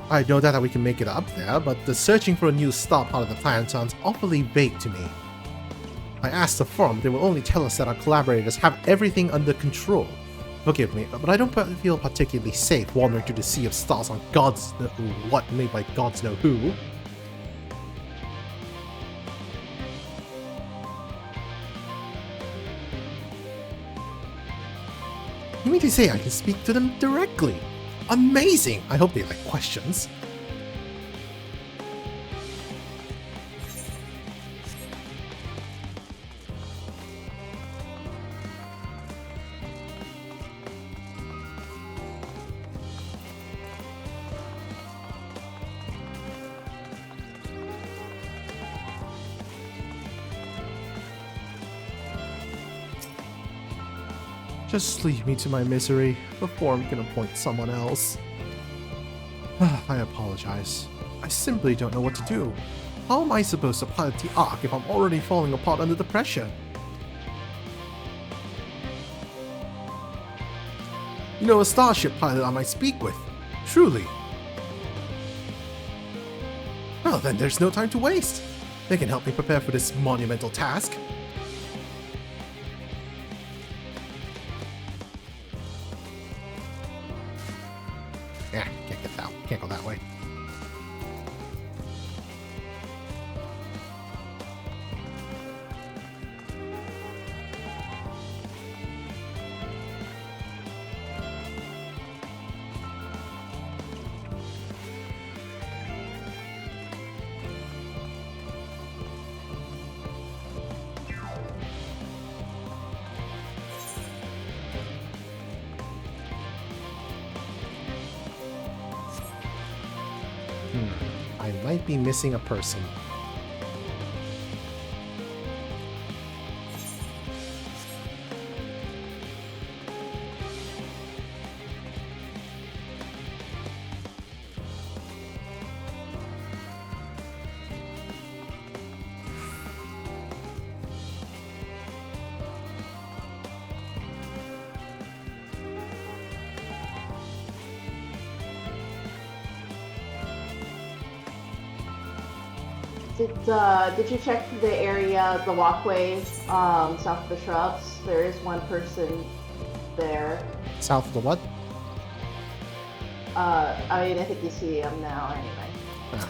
I know that we can make it up there, but the searching for a new star part of the plan sounds awfully vague to me. I asked the firm, they will only tell us that our collaborators have everything under control. Forgive me, but I don't feel particularly safe wandering through the sea of stars on God's what made by God's know who. You mean to say I can speak to them directly? Amazing! I hope they like questions. Just leave me to my misery before I'm gonna appoint someone else. I apologize. I simply don't know what to do. How am I supposed to pilot the Ark if I'm already falling apart under the pressure? You know, a starship pilot I might speak with. Truly. Well, then there's no time to waste. They can help me prepare for this monumental task. Can't go that way. I might be missing a person. Did you check the area, the walkway, south of the shrubs? There is one person there. South of the what? I mean, I think you see him now anyway.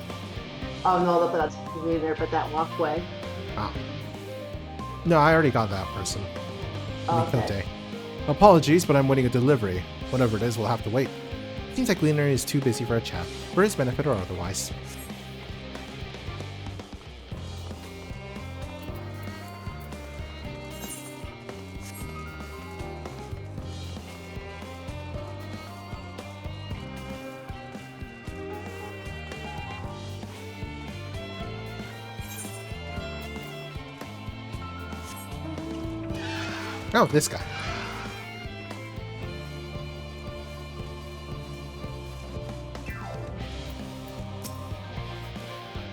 Oh no, that's there, but that walkway. Ah. No, I already got that person. Okay. Apologies, but I'm waiting a delivery. Whatever it is, we'll have to wait. Seems like Gleaner is too busy for a chat, for his benefit or otherwise. Oh, this guy.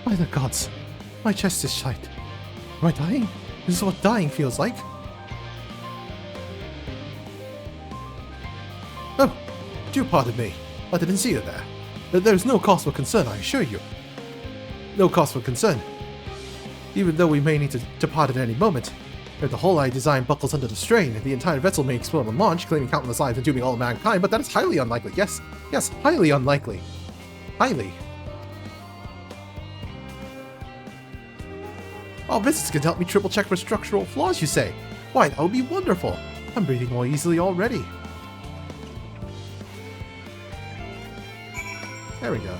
By the gods, my chest is tight. Am I dying? This is what dying feels like. Oh, do pardon me. I didn't see you there. There's no cause for concern, I assure you. No cause for concern. Even though we may need to depart at any moment, if the hull I designed buckles under the strain, the entire vessel may explode on launch, claiming countless lives and dooming all mankind, but that is highly unlikely. Yes, highly unlikely. Highly. Oh, visits can help me triple check for structural flaws, you say? Why, that would be wonderful. I'm breathing more easily already. There we go.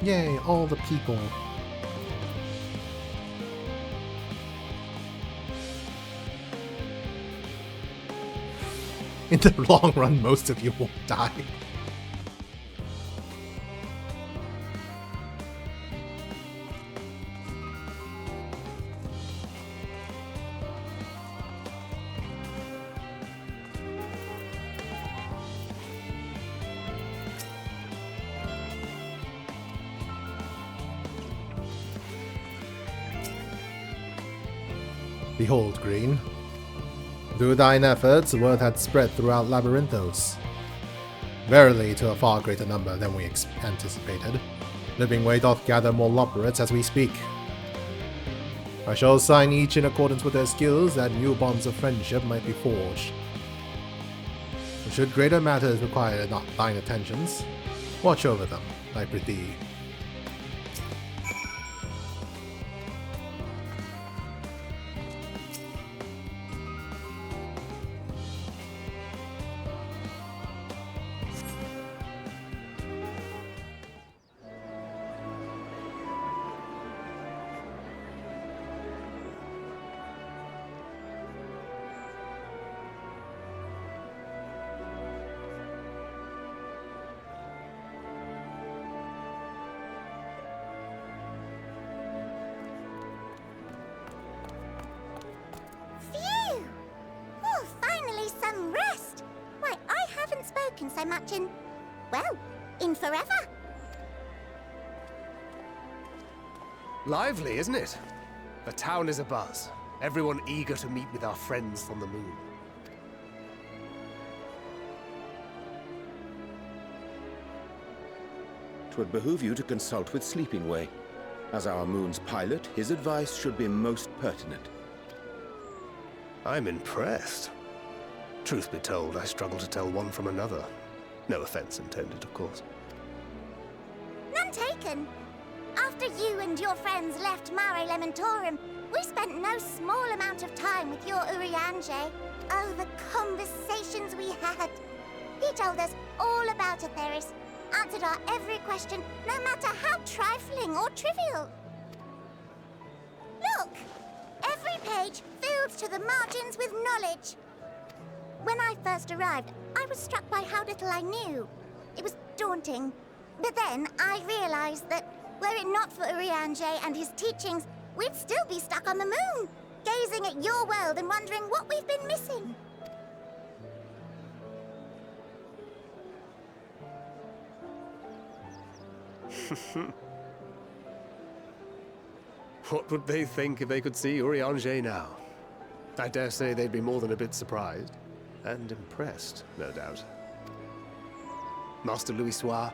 Yay, all the people. In the long run, most of you won't die. Behold, Green. Through thine efforts, the word had spread throughout Labyrinthos. Verily, to a far greater number than we anticipated. Living way doth gather more loporits as we speak. I shall assign each in accordance with their skills, that new bonds of friendship might be forged. Should greater matters require not thine attentions, watch over them, I prithee. So much in, well, in forever. Lively, isn't it? The town is abuzz. Everyone eager to meet with our friends from the moon. 'Twould behoove you to consult with Sleeping Way. As our moon's pilot, his advice should be most pertinent. I'm impressed. Truth be told, I struggle to tell one from another. No offense intended, of course. None taken. After you and your friends left Mare Elementorum, we spent no small amount of time with your Urianger. Oh, the conversations we had. He told us all about Atheris, answered our every question, no matter how trifling or trivial. Look! Every page filled to the margins with knowledge. When I first arrived, I was struck by how little I knew. It was daunting. But then I realized that were it not for Urianger and his teachings, we'd still be stuck on the moon, gazing at your world and wondering what we've been missing. What would they think if they could see Urianger now? I dare say they'd be more than a bit surprised. And impressed, no doubt. Master Louisoix,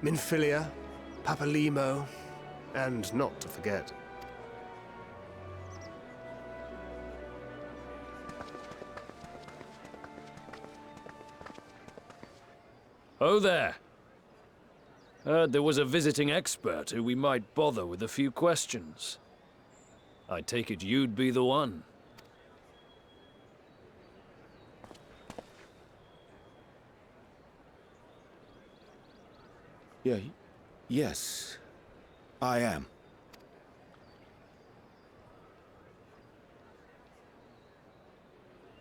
Minfilia, Papalimo, and not to forget. Oh there. Heard there was a visiting expert who we might bother with a few questions. I take it you'd be the one. Yes, I am.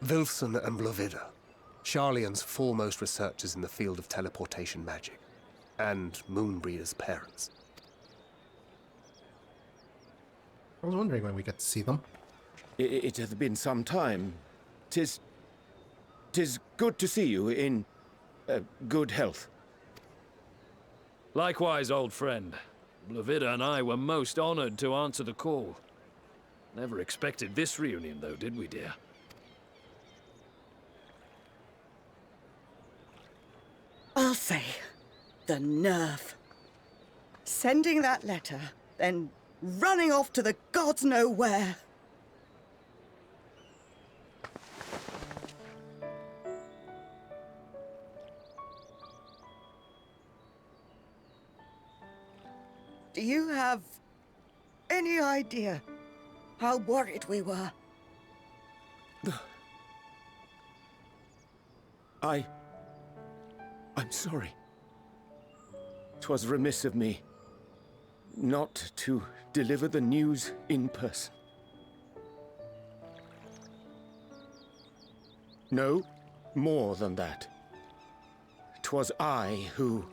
Wilson and Blovida, Sharlayan's foremost researchers in the field of teleportation magic, and Moonbreeder's parents. I was wondering when we get to see them. It hath been some time. 'Tis good to see you in good health. Likewise, old friend. Blavida and I were most honored to answer the call. Never expected this reunion, though, did we, dear? I'll say, the nerve. Sending that letter, then running off to the gods know where. Do you have any idea how worried we were? I'm sorry. 'Twas remiss of me not to deliver the news in person. No, more than that. 'Twas I who...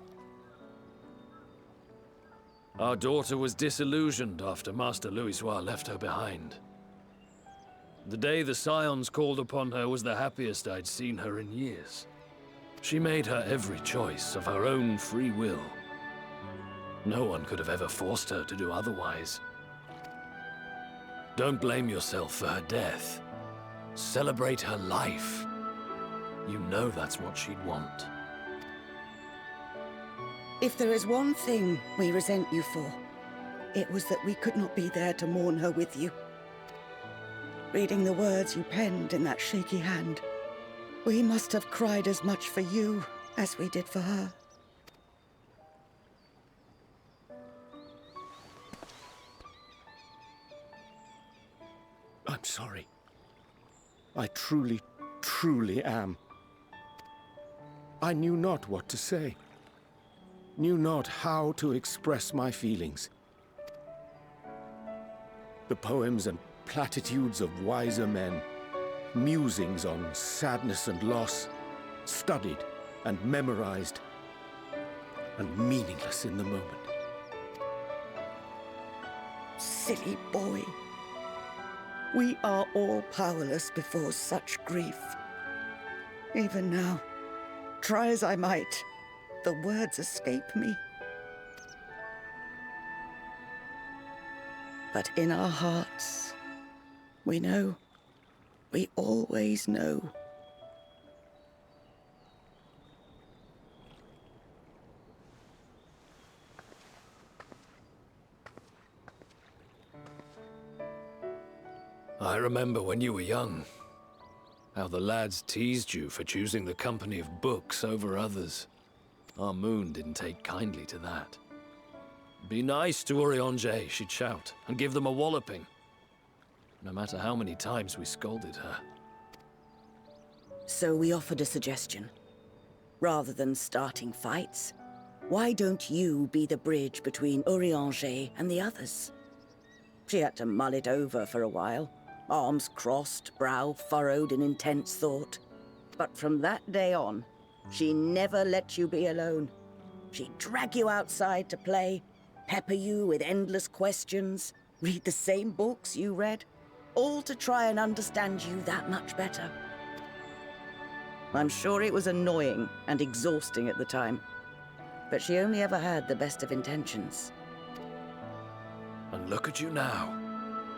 Our daughter was disillusioned after Master Louisoix left her behind. The day the Scions called upon her was the happiest I'd seen her in years. She made her every choice of her own free will. No one could have ever forced her to do otherwise. Don't blame yourself for her death. Celebrate her life. You know that's what she'd want. If there is one thing we resent you for, it was that we could not be there to mourn her with you. Reading the words you penned in that shaky hand, we must have cried as much for you as we did for her. I'm sorry. I truly, truly am. I knew not what to say. Knew not how to express my feelings. The poems and platitudes of wiser men, musings on sadness and loss, studied and memorized, and meaningless in the moment. Silly boy. We are all powerless before such grief. Even now, try as I might, the words escape me. But in our hearts, we know. We always know. I remember when you were young, how the lads teased you for choosing the company of books over others. Our moon didn't take kindly to that. Be nice to Urianger, she'd shout, and give them a walloping. No matter how many times we scolded her. So we offered a suggestion. Rather than starting fights, why don't you be the bridge between Urianger and the others? She had to mull it over for a while, arms crossed, brow furrowed in intense thought. But from that day on, she never let you be alone. She'd drag you outside to play, pepper you with endless questions, read the same books you read, all to try and understand you that much better. I'm sure it was annoying and exhausting at the time, but she only ever had the best of intentions. And look at you now,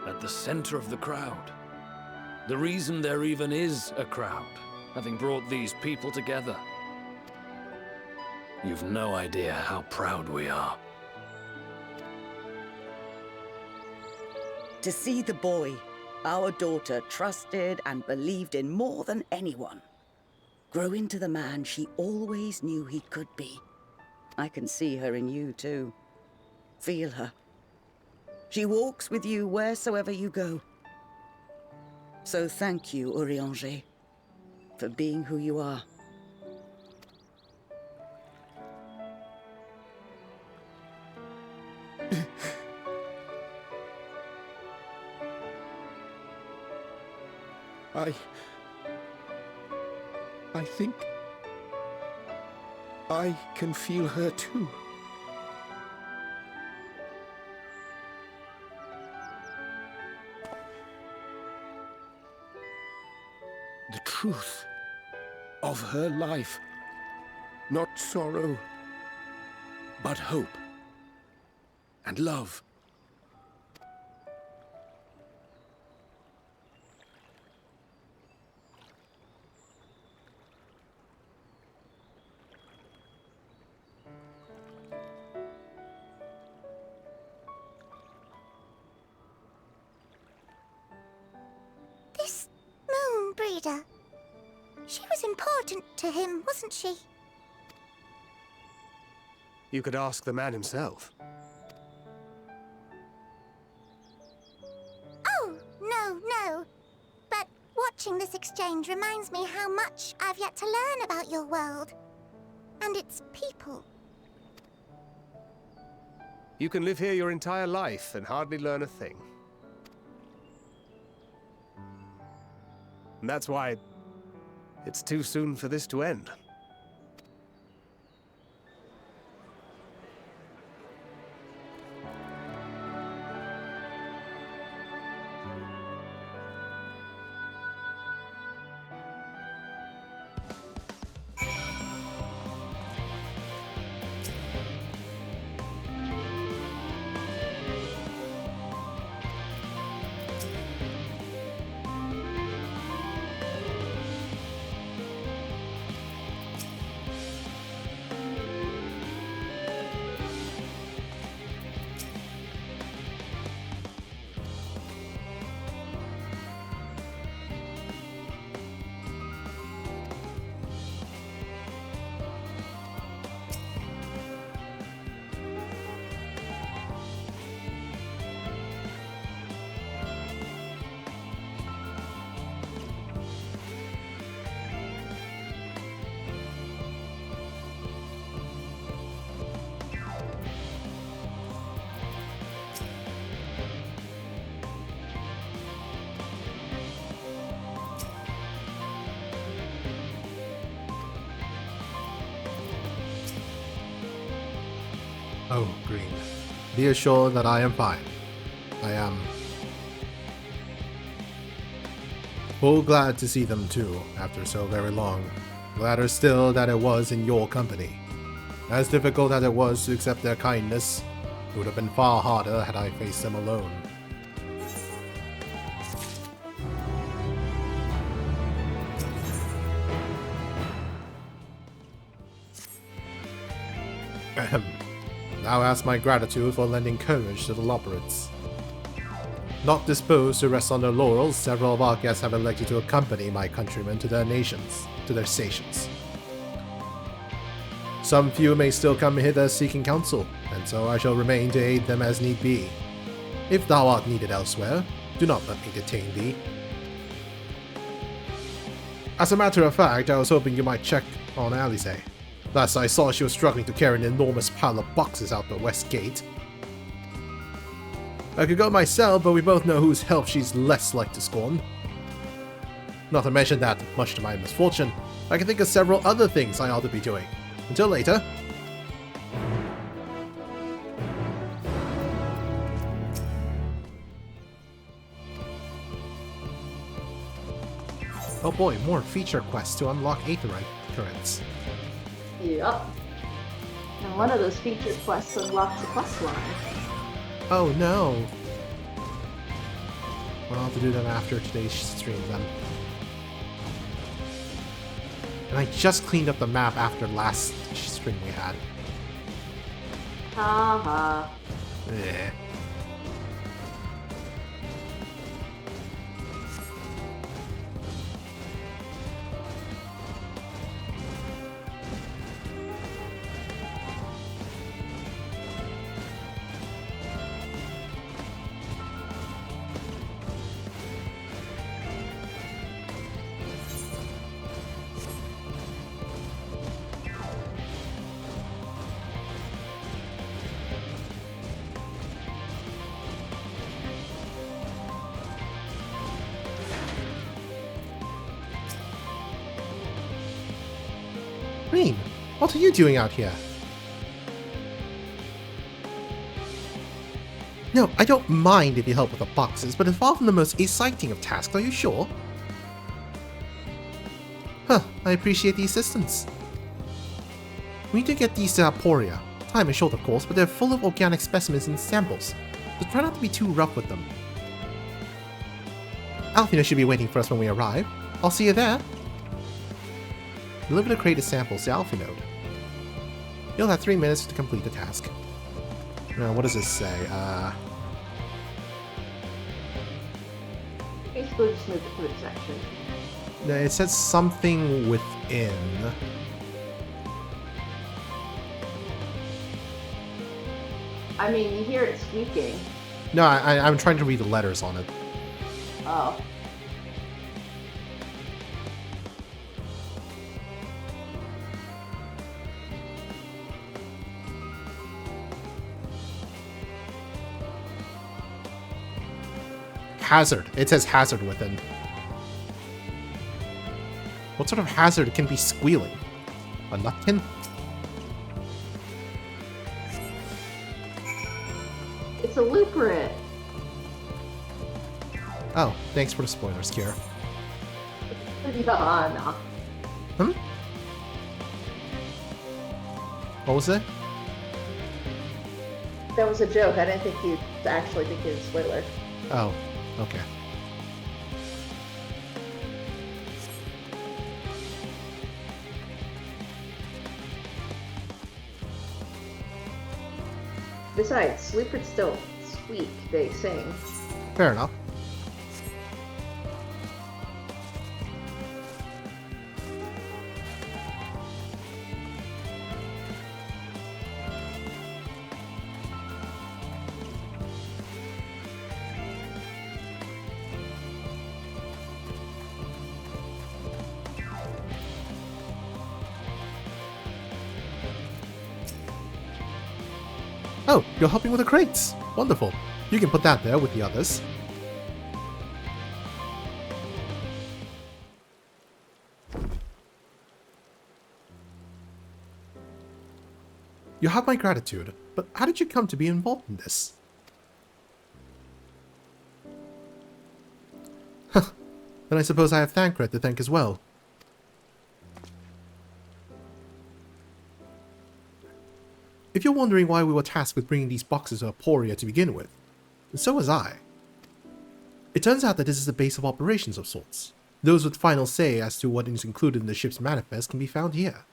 at the center of the crowd. The reason there even is a crowd, having brought these people together. You've no idea how proud we are. To see the boy, our daughter, trusted and believed in more than anyone, grow into the man she always knew he could be. I can see her in you, too. Feel her. She walks with you wheresoever you go. So thank you, Urianger, for being who you are. I think I can feel her too. The truth of her life. Not sorrow, but hope. and love. This moon breeder. She was important to him, wasn't she? You could ask the man himself. Oh, no. But watching this exchange reminds me how much I've yet to learn about your world. And its people. You can live here your entire life and hardly learn a thing. And that's why it's too soon for this to end. Oh, Green. Be assured that I am fine. I am full glad to see them too, after so very long. Gladder still that it was in your company. As difficult as it was to accept their kindness, it would have been far harder had I faced them alone. Ahem. Now ask my gratitude for lending courage to the Loporits. Not disposed to rest on their laurels, several of our guests have elected to accompany my countrymen to their stations. Some few may still come hither seeking counsel, and so I shall remain to aid them as need be. If thou art needed elsewhere, do not let me detain thee. As a matter of fact, I was hoping you might check on Alice. Last I saw, she was struggling to carry an enormous pile of boxes out the west gate. I could go myself, but we both know whose help she's less like to scorn. Not to mention that, much to my misfortune, I can think of several other things I ought to be doing. Until later. Oh boy, more feature quests to unlock Aetheryte currents. Yup. And one of those feature quests unlocks a quest line. Oh no. Well, I'll have to do them after today's stream then. And I just cleaned up the map after last stream we had. Haha. Eh. Green, what are you doing out here? No, I don't mind if you help with the boxes, but it's far from the most exciting of tasks, are you sure? Huh, I appreciate the assistance. We need to get these to Aporia. time is short, of course, but they're full of organic specimens and samples, so try not to be too rough with them. Alfina should be waiting for us when we arrive. I'll see you there. Deliver the crate of samples to Alfinode. You'll have 3 minutes to complete the task. Now, what does this say? Basically, just move the food section. No, it says something within. I mean, you hear it squeaking. No, I'm trying to read the letters on it. Oh. Hazard. It says hazard within. What sort of hazard can be squealing? A nutkin? It's a looperate. Oh, thanks for the spoilers, Kira. Nah. Hmm? What was it? That was a joke. I didn't think you'd actually think it was a spoiler. Oh, okay. Besides, looperats don't squeak, they sing. Fair enough. Oh, you're helping with the crates. Wonderful. You can put that there with the others. You have my gratitude, but how did you come to be involved in this? Then I suppose I have Thancred to thank as well. If you're wondering why we were tasked with bringing these boxes to Aporia to begin with, so was I. It turns out that this is the base of operations of sorts. Those with final say as to what is included in the ship's manifest can be found here.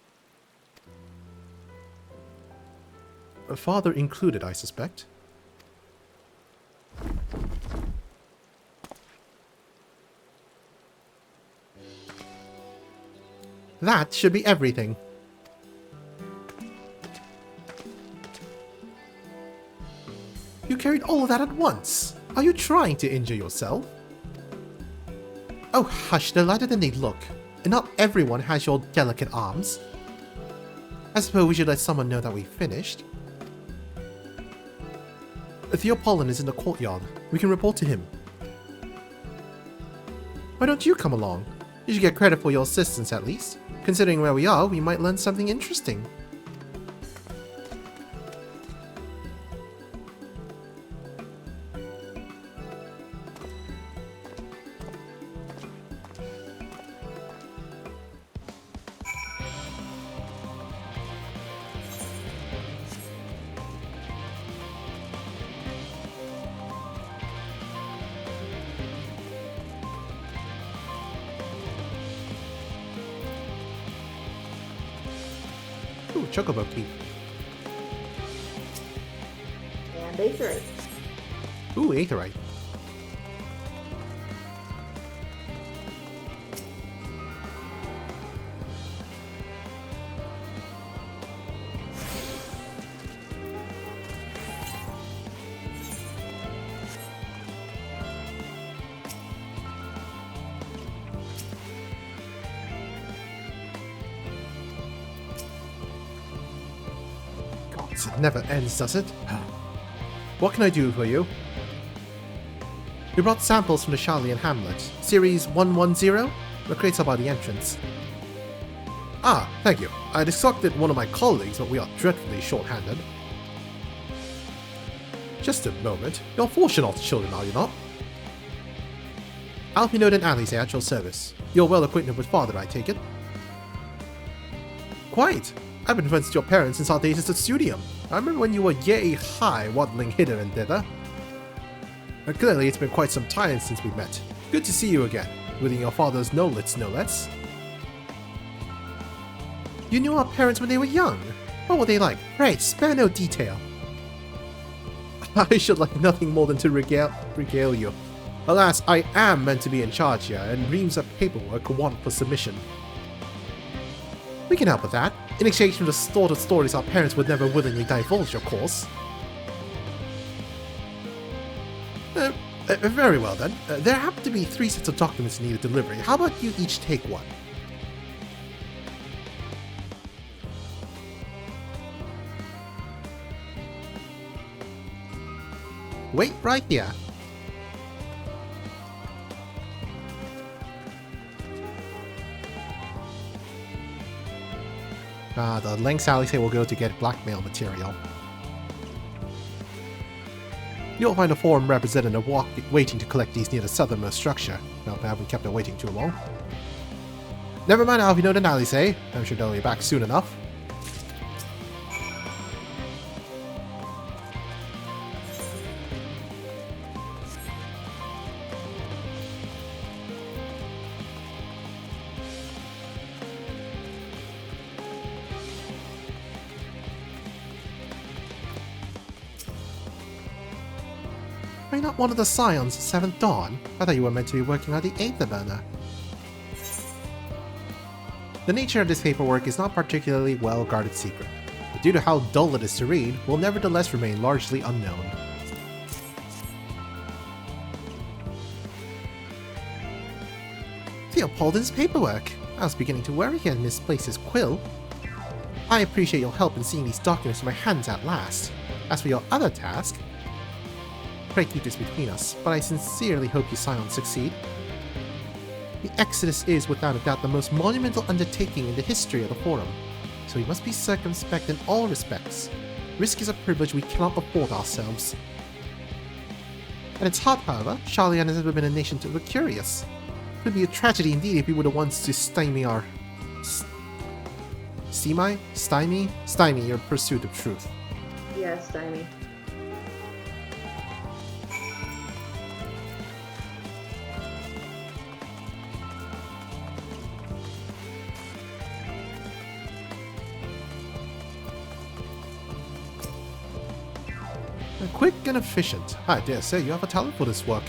A father included, I suspect. That should be everything. You carried all of that at once. Are you trying to injure yourself? Oh hush, they're lighter than they look. And not everyone has your delicate arms. I suppose we should let someone know that we finished. Theopollin is in the courtyard. We can report to him. Why don't you come along? You should get credit for your assistance at least. Considering where we are, we might learn something interesting. Ooh, chocobo key. And Aetherite. Ooh, aetherite. It never ends, does it? What can I do for you? We brought samples from the Charlian Hamlet, Series 110? The crates are by the entrance. Ah, thank you. I'd instructed one of my colleagues, but we are dreadfully short-handed. Just a moment. You're Fortunaut's children, are you not? Alfinode and Alice are at your service. You're well acquainted with father, I take it? Quite. I've been friends with your parents since our days at the studium. I remember when you were yay high waddling hither and thither. But clearly it's been quite some time since we met. Good to see you again, within your father's knowledge, no less. You knew our parents when they were young. What were they like? Pray, spare no detail. I should like nothing more than to regale you. Alas, I am meant to be in charge here, and reams of paperwork want for submission. We can help with that, in exchange for the sort of stories our parents would never willingly divulge, of course. Very well then. There happen to be 3 sets of documents needed delivery. How about you each take one? Wait right here. The lengths Alice will go to get blackmail material. You'll find a forum representative waiting to collect these near the southernmost structure. Well, I haven't kept her waiting too long. Never mind how you know the Alice. I'm sure they'll be back soon enough. Are you not one of the scions of 7th Dawn? I thought you were meant to be working on the 8th burner. The nature of this paperwork is not particularly well-guarded secret, but due to how dull it is to read, will nevertheless remain largely unknown. Theopoldin's paperwork! I was beginning to worry he had misplaced his quill. I appreciate your help in seeing these documents in my hands at last. As for your other task, pray keep this between us, but I sincerely hope you scions succeed. The Exodus is, without a doubt, the most monumental undertaking in the history of the Forum, so we must be circumspect in all respects. Risk is a privilege we cannot afford ourselves. At its heart, however, Charlian has never been a nation to be curious. It would be a tragedy indeed if we were the ones to stymie our... Stymie your pursuit of truth. Yeah, stymie. Quick and efficient. I dare say you have a talent for this work.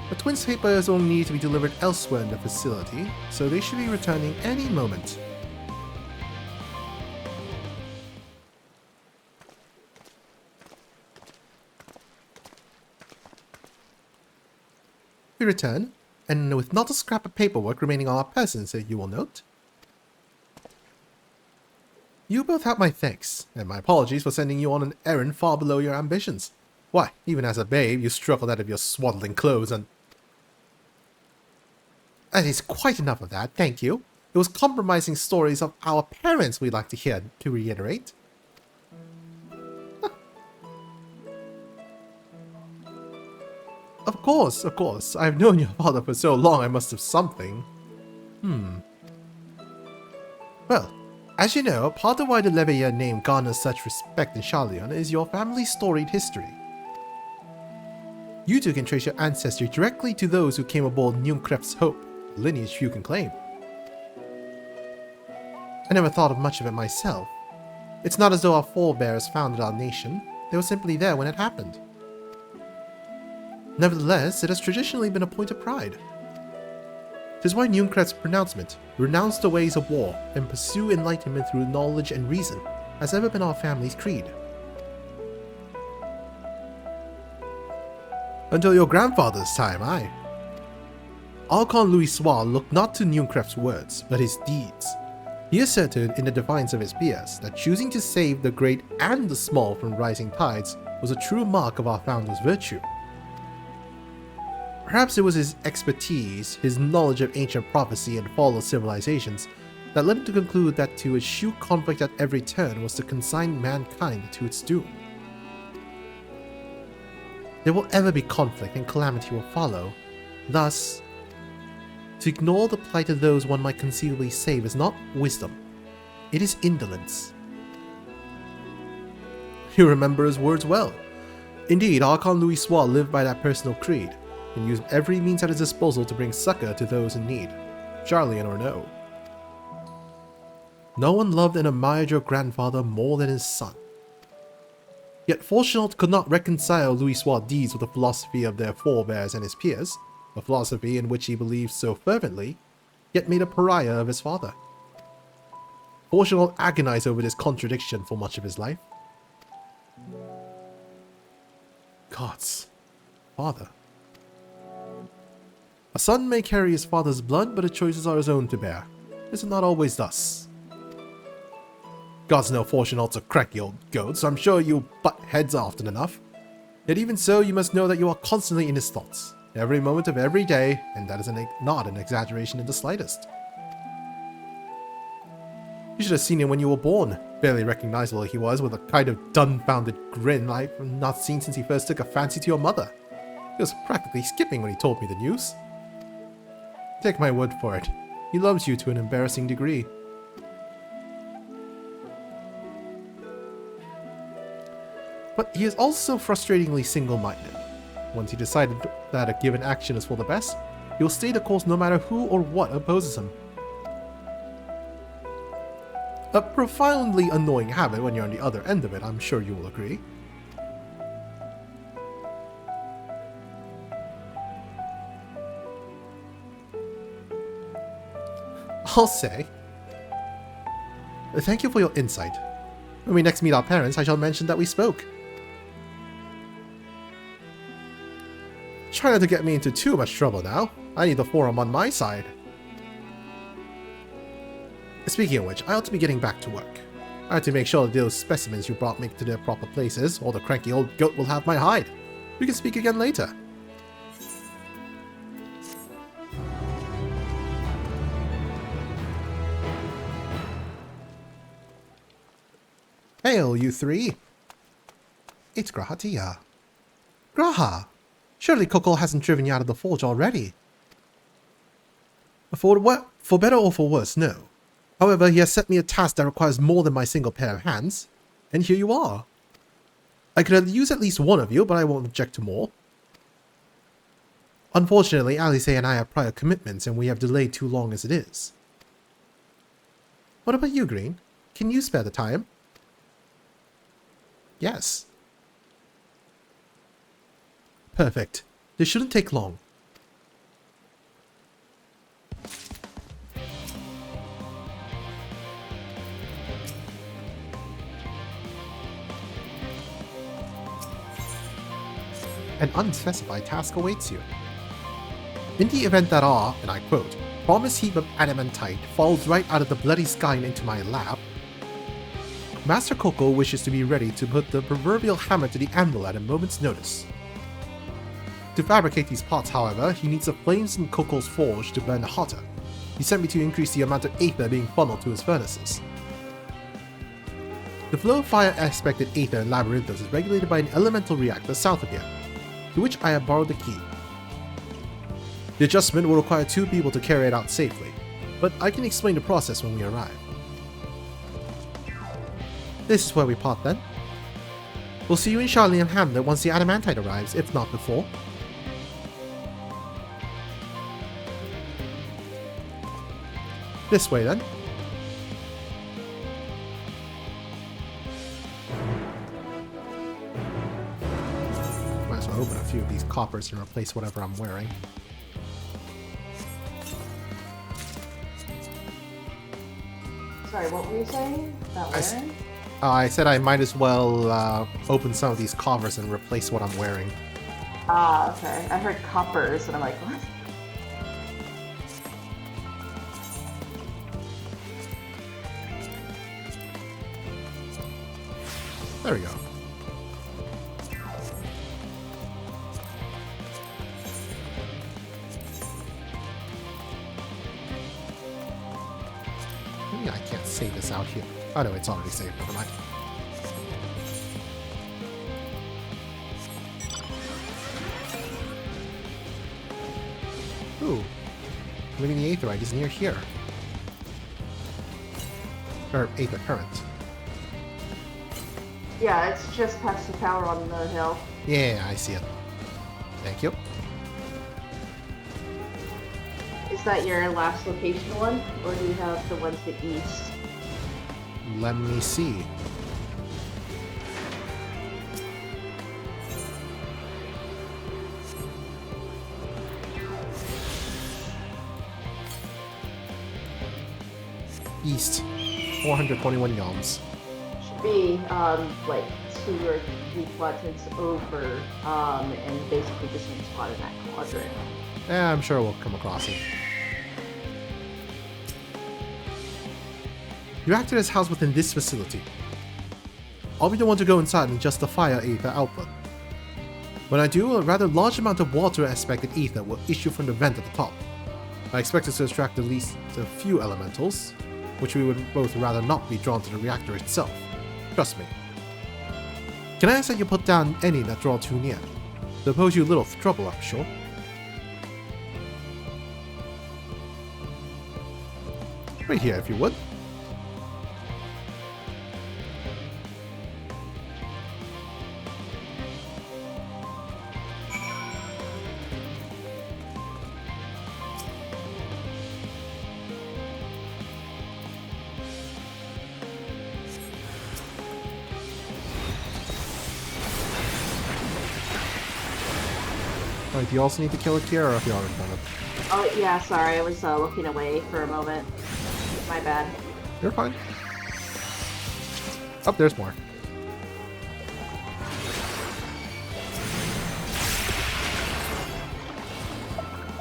The twins' papers will need to be delivered elsewhere in the facility, so they should be returning any moment. We return, and with not a scrap of paperwork remaining on our persons, you will note. You both have my thanks, and my apologies for sending you on an errand far below your ambitions. Why, even as a babe, you struggled out of your swaddling clothes and... That is quite enough of that, thank you. It was compromising stories of our parents we'd like to hear, to reiterate. Of course. I've known your father for so long, I must have something. Well, as you know, part of why the Leveilleur name garners such respect in Charlion is your family's storied history. You two can trace your ancestry directly to those who came aboard Nunkref's Hope, a lineage few can claim. I never thought of much of it myself. It's not as though our forebears founded our nation, they were simply there when it happened. Nevertheless, it has traditionally been a point of pride. 'Tis why Nunkref's pronouncement, renounce the ways of war and pursue enlightenment through knowledge and reason, has ever been our family's creed. Until your grandfather's time, aye. Archon Louisoix looked not to Nunkref's words, but his deeds. He asserted in the defiance of his peers that choosing to save the great and the small from rising tides was a true mark of our founder's virtue. Perhaps it was his expertise, his knowledge of ancient prophecy and fallen civilizations, that led him to conclude that to eschew conflict at every turn was to consign mankind to its doom. There will ever be conflict and calamity will follow. Thus, to ignore the plight of those one might conceivably save is not wisdom. It is indolence. You remember his words well. Indeed, Archon Louis Soir lived by that personal creed, and used every means at his disposal to bring succor to those in need, Charlian or no. No one loved and admired your grandfather more than his son. Yet Fortunault could not reconcile Louis Soir's deeds with the philosophy of their forebears and his peers, a philosophy in which he believed so fervently, yet made a pariah of his father. Fortunault agonized over this contradiction for much of his life. Gods, father. A son may carry his father's blood, but the choices are his own to bear. Is it not always thus? Gods know Fortunault's a cracky old goat, so I'm sure you butt heads often enough. Yet even so, you must know that you are constantly in his thoughts, every moment of every day, and that is not an exaggeration in the slightest. You should have seen him when you were born. Barely recognizable he was, with a kind of dumbfounded grin I've not seen since he first took a fancy to your mother. He was practically skipping when he told me the news. Take my word for it, he loves you to an embarrassing degree. But he is also frustratingly single-minded. Once he decided that a given action is for the best, he will stay the course no matter who or what opposes him. A profoundly annoying habit when you're on the other end of it, I'm sure you will agree. I'll say. Thank you for your insight. When we next meet our parents, I shall mention that we spoke. Try not to get me into too much trouble now. I need the forum on my side. Speaking of which, I ought to be getting back to work. I have to make sure that those specimens you brought make it to their proper places, or the cranky old goat will have my hide. We can speak again later. Hail, you three! It's Grahatia. Graha! Surely Kokol hasn't driven you out of the forge already. For better or for worse, no. However, he has set me a task that requires more than my single pair of hands, and here you are. I could use at least one of you, but I won't object to more. Unfortunately, Alice and I have prior commitments, and we have delayed too long as it is. What about you, Green? Can you spare the time? Yes. Perfect. This shouldn't take long. An unspecified task awaits you. In the event that our, and I quote, promise heap of adamantite falls right out of the bloody sky and into my lap, Master Coco wishes to be ready to put the proverbial hammer to the anvil at a moment's notice. To fabricate these pots, however, he needs the flames in Coco's forge to burn hotter. He sent me to increase the amount of aether being funneled to his furnaces. The flow of fire-aspected aether in Labyrinthos is regulated by an elemental reactor south of here, to which I have borrowed the key. The adjustment will require 2 people to carry it out safely, but I can explain the process when we arrive. This is where we part then. We'll see you in Charlian Hamlet once the adamantite arrives, if not before. This way then. Might as well open a few of these coppers and replace whatever I'm wearing. Sorry, what were you saying about wearing? I said I might as well open some of these coffers and replace what I'm wearing. Ah, okay. I heard coppers, and I'm like, what? There we go. Maybe I can't save this out here. Oh no, it's already saved. Never mind. Ooh. Maybe the aetherite is near here. Or Aether Current. Yeah, it's just past the tower on the hill. Yeah, I see it. Thank you. Is that your last location one? Or do you have the ones to the east? Let me see. East. 421 yalms. Should be like 2 or 3 quadrants over, and basically the same spot in that quadrant. Yeah, I'm sure we'll come across it. Your actor is housed within this facility. I'll be the one to go inside and justify our ether output. When I do, a rather large amount of water-aspected ether will issue from the vent at the top. I expect it to extract at least a few elementals, which we would both rather not be drawn to the reactor itself. Trust me. Can I ask that you put down any that draw too near? They'll pose you a little trouble, I'm sure. Right here, if you would. Alright, do you also need to kill a Kier, or if you already done it? Oh, yeah, sorry, I was looking away for a moment. My bad. You're fine. Oh, there's more.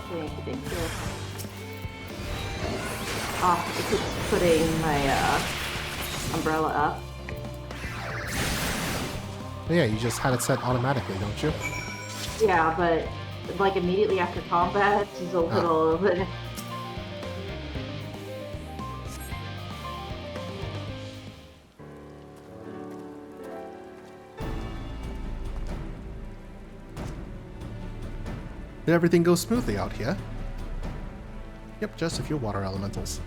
Thank you. Oh, I keep putting my umbrella up. Yeah, you just had it set automatically, don't you? Yeah, but like immediately after combat, she's a little. Did everything go smoothly out here? Yep, just a few water elementals.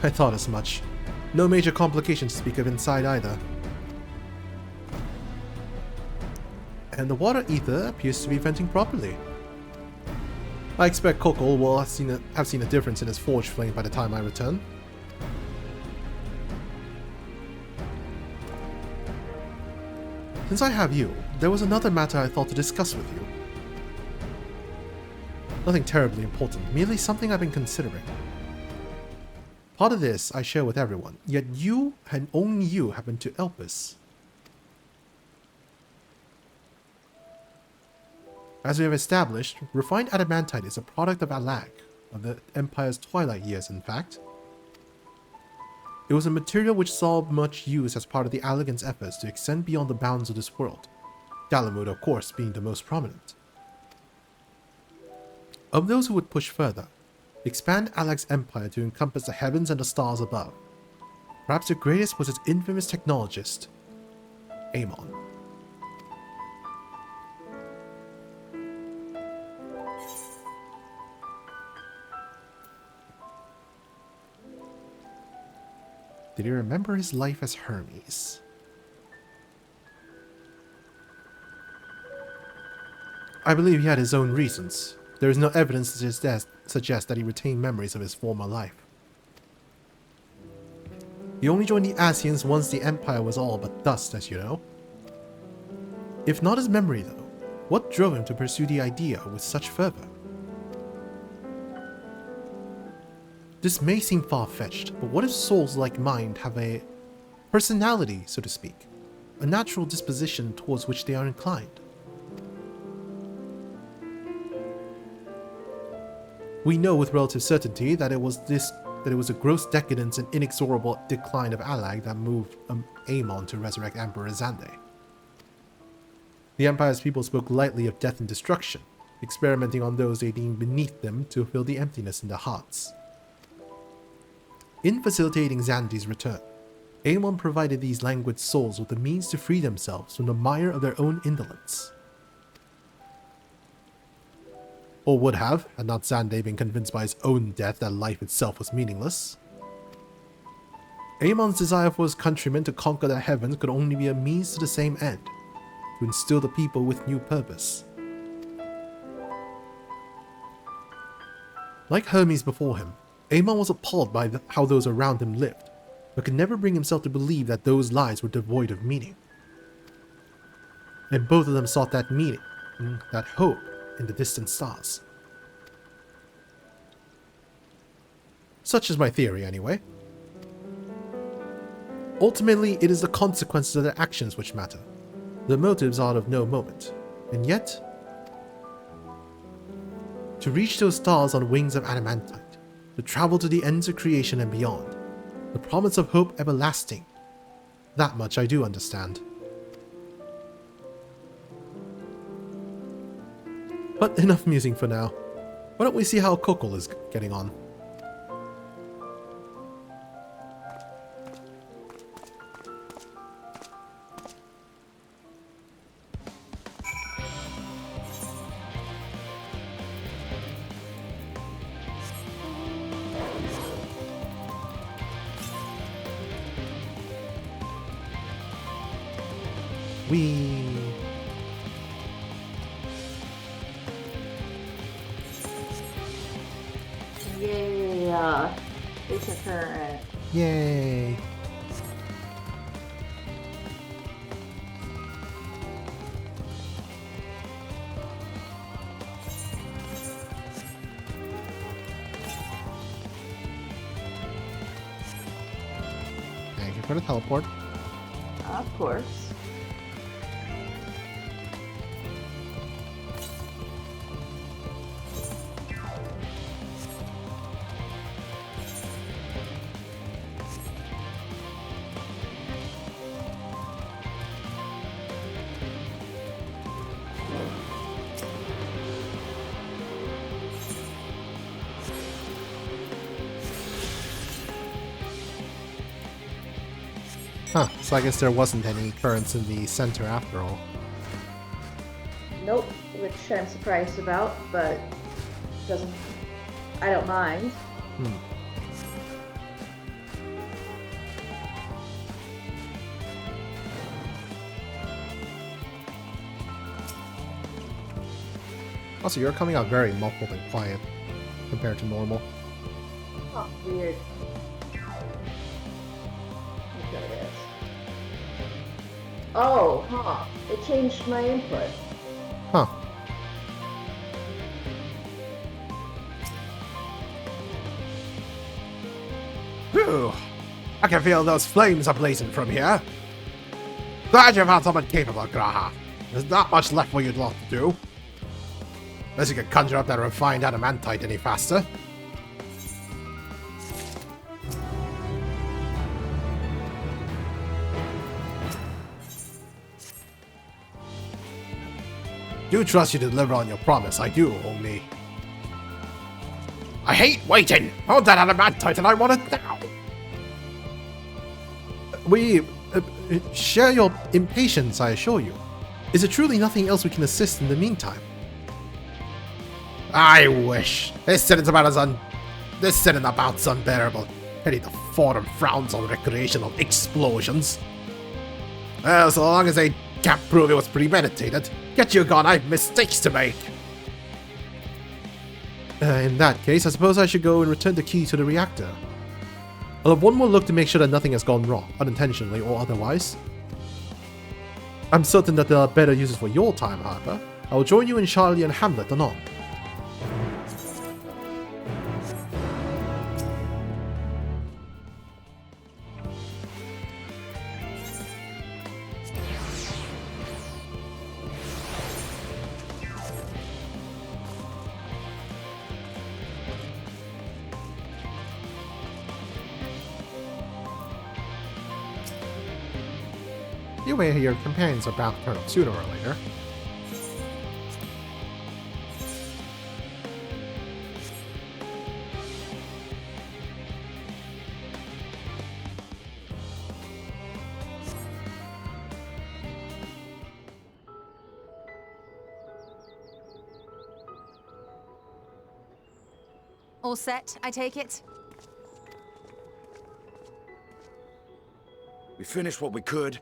I thought as much. No major complications to speak of inside either. And the water ether appears to be venting properly. I expect Kokol will have seen a difference in his forge flame by the time I return. Since I have you, there was another matter I thought to discuss with you. Nothing terribly important, merely something I've been considering. Part of this I share with everyone, yet you, and only you, happen to Elpis. As we have established, refined adamantite is a product of Alag, of the Empire's twilight years in fact. It was a material which saw much use as part of the Allagan's efforts to extend beyond the bounds of this world, Dalamud of course being the most prominent. Of those who would push further, expand Alag's empire to encompass the heavens and the stars above, perhaps the greatest was its infamous technologist, Amon. Did he remember his life as Hermes? I believe he had his own reasons. There is no evidence to suggest that he retained memories of his former life. He only joined the Asians once the Empire was all but dust, as you know. If not his memory, though, what drove him to pursue the idea with such fervor? This may seem far-fetched, but what if souls like mine have a personality, so to speak, a natural disposition towards which they are inclined? We know with relative certainty that it was a gross decadence and inexorable decline of Alag that moved Amon to resurrect Emperor Xande. The Empire's people spoke lightly of death and destruction, experimenting on those they deemed beneath them to fill the emptiness in their hearts. In facilitating Xande's return, Amon provided these languid souls with the means to free themselves from the mire of their own indolence. Or would have, had not Xande been convinced by his own death that life itself was meaningless. Aemon's desire for his countrymen to conquer the heavens could only be a means to the same end, to instill the people with new purpose. Like Hermes before him, Aemon was appalled by how those around him lived, but could never bring himself to believe that those lives were devoid of meaning. And both of them sought that meaning, that hope, in the distant stars. Such is my theory, anyway. Ultimately, it is the consequences of their actions which matter. The motives are of no moment. And yet, to reach those stars on wings of adamantite, to travel to the ends of creation and beyond, the promise of hope everlasting, that much I do understand. But enough musing for now. Why don't we see how Kokol is getting on? Yeah, it's a current. Yay! Thank you for the teleport. Of course. Huh, so I guess there wasn't any currents in the center after all. Nope, which I'm surprised about, but doesn't. I don't mind. Also, you're coming out very muffled and quiet compared to normal. Oh, weird. Okay, it is. Oh, huh. It changed my input. Huh. Phew. I can feel those flames are blazing from here. Glad you found someone capable, Graha. There's not much left for you lot to do. Unless you can conjure up that refined adamantite any faster. Do trust you to deliver on your promise, I do, only... I hate waiting! I want that adamantite and I want it now! We share your impatience, I assure you. Is there truly nothing else we can assist in the meantime? I wish. This sentence about's unbearable. Pity the forum frowns on recreational explosions. Well, so long as they can't prove it was premeditated, get you gone, I've mistakes to make. In that case, I suppose I should go and return the key to the reactor. I'll have one more look to make sure that nothing has gone wrong, unintentionally or otherwise. I'm certain that there are better uses for your time, however. I will join you in Charlie and Hamlet anon. You may hear your companions are bound to turn up sooner or later. All set, I take it? We finished what we could.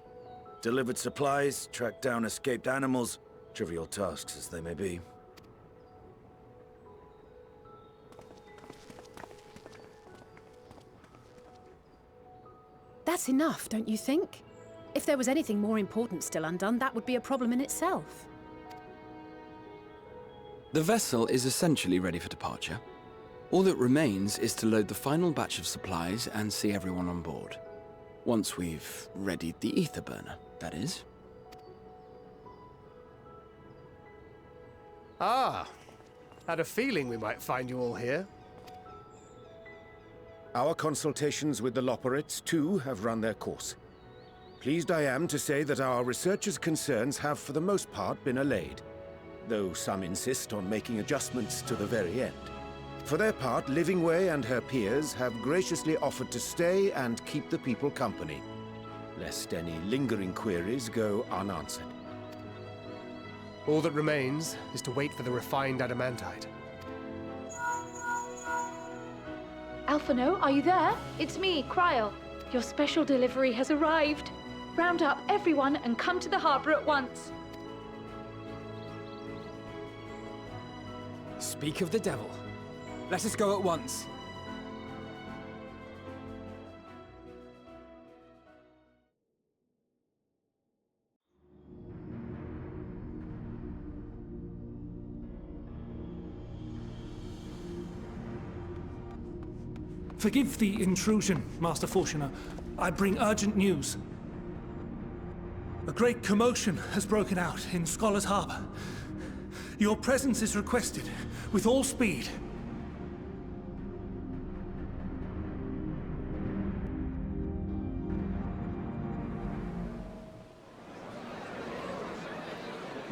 Delivered supplies, tracked down escaped animals. Trivial tasks as they may be. That's enough, don't you think? If there was anything more important still undone, that would be a problem in itself. The vessel is essentially ready for departure. All that remains is to load the final batch of supplies and see everyone on board. Once we've readied the ether burner, that is. Ah, had a feeling we might find you all here. Our consultations with the Loperites, too, have run their course. Pleased I am to say that our researchers' concerns have for the most part been allayed, though some insist on making adjustments to the very end. For their part, Livingway and her peers have graciously offered to stay and keep the people company, lest any lingering queries go unanswered. All that remains is to wait for the refined adamantite. Alphino, are you there? It's me, Kryl. Your special delivery has arrived. Round up everyone and come to the harbor at once. Speak of the devil. Let us go at once. Forgive the intrusion, Master Fortuner. I bring urgent news. A great commotion has broken out in Scholar's Harbor. Your presence is requested, with all speed.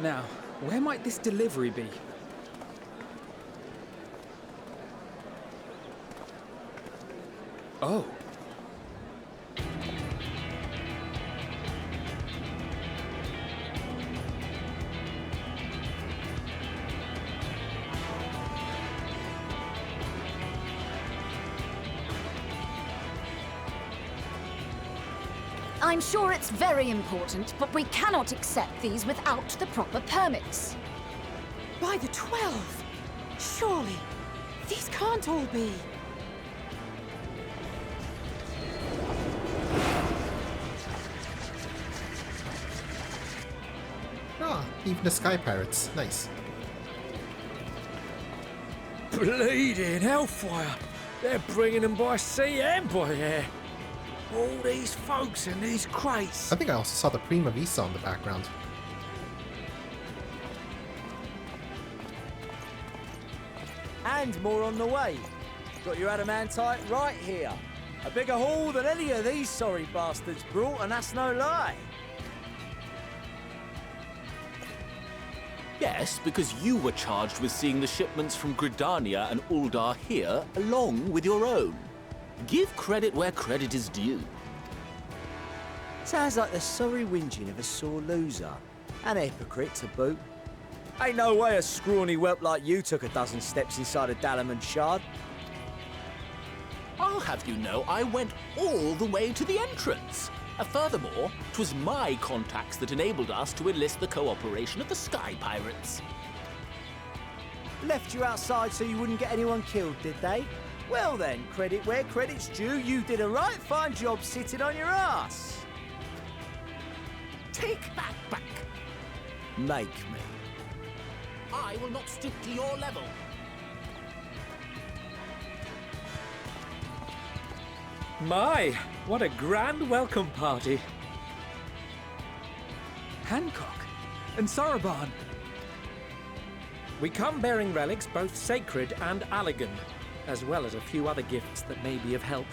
Now, where might this delivery be? Oh. I'm sure it's very important, but we cannot accept these without the proper permits. By the 12! Surely, these can't all be. Ah, even the Sky Pirates. Nice. Bleeding hellfire! They're bringing them by sea and by air. All these folks in these crates. I think I also saw the Prima Visa in the background. And more on the way. Got your adamantite right here. A bigger haul than any of these sorry bastards brought, and that's no lie. Yes, because you were charged with seeing the shipments from Gridania and Uldar here, along with your own. Give credit where credit is due. Sounds like the sorry whinging of a sore loser. An hypocrite to boot. Ain't no way a scrawny whelp like you took a dozen steps inside a Dalamon shard. I'll have you know I went all the way to the entrance. Furthermore, 'twas my contacts that enabled us to enlist the cooperation of the Sky Pirates. Left you outside so you wouldn't get anyone killed, did they? Well then, credit where credit's due, you did a right fine job sitting on your ass. Take that back. Make me. I will not stoop to your level. My, what a grand welcome party. Hancock and Soroban. We come bearing relics both sacred and Allegan, as well as a few other gifts that may be of help,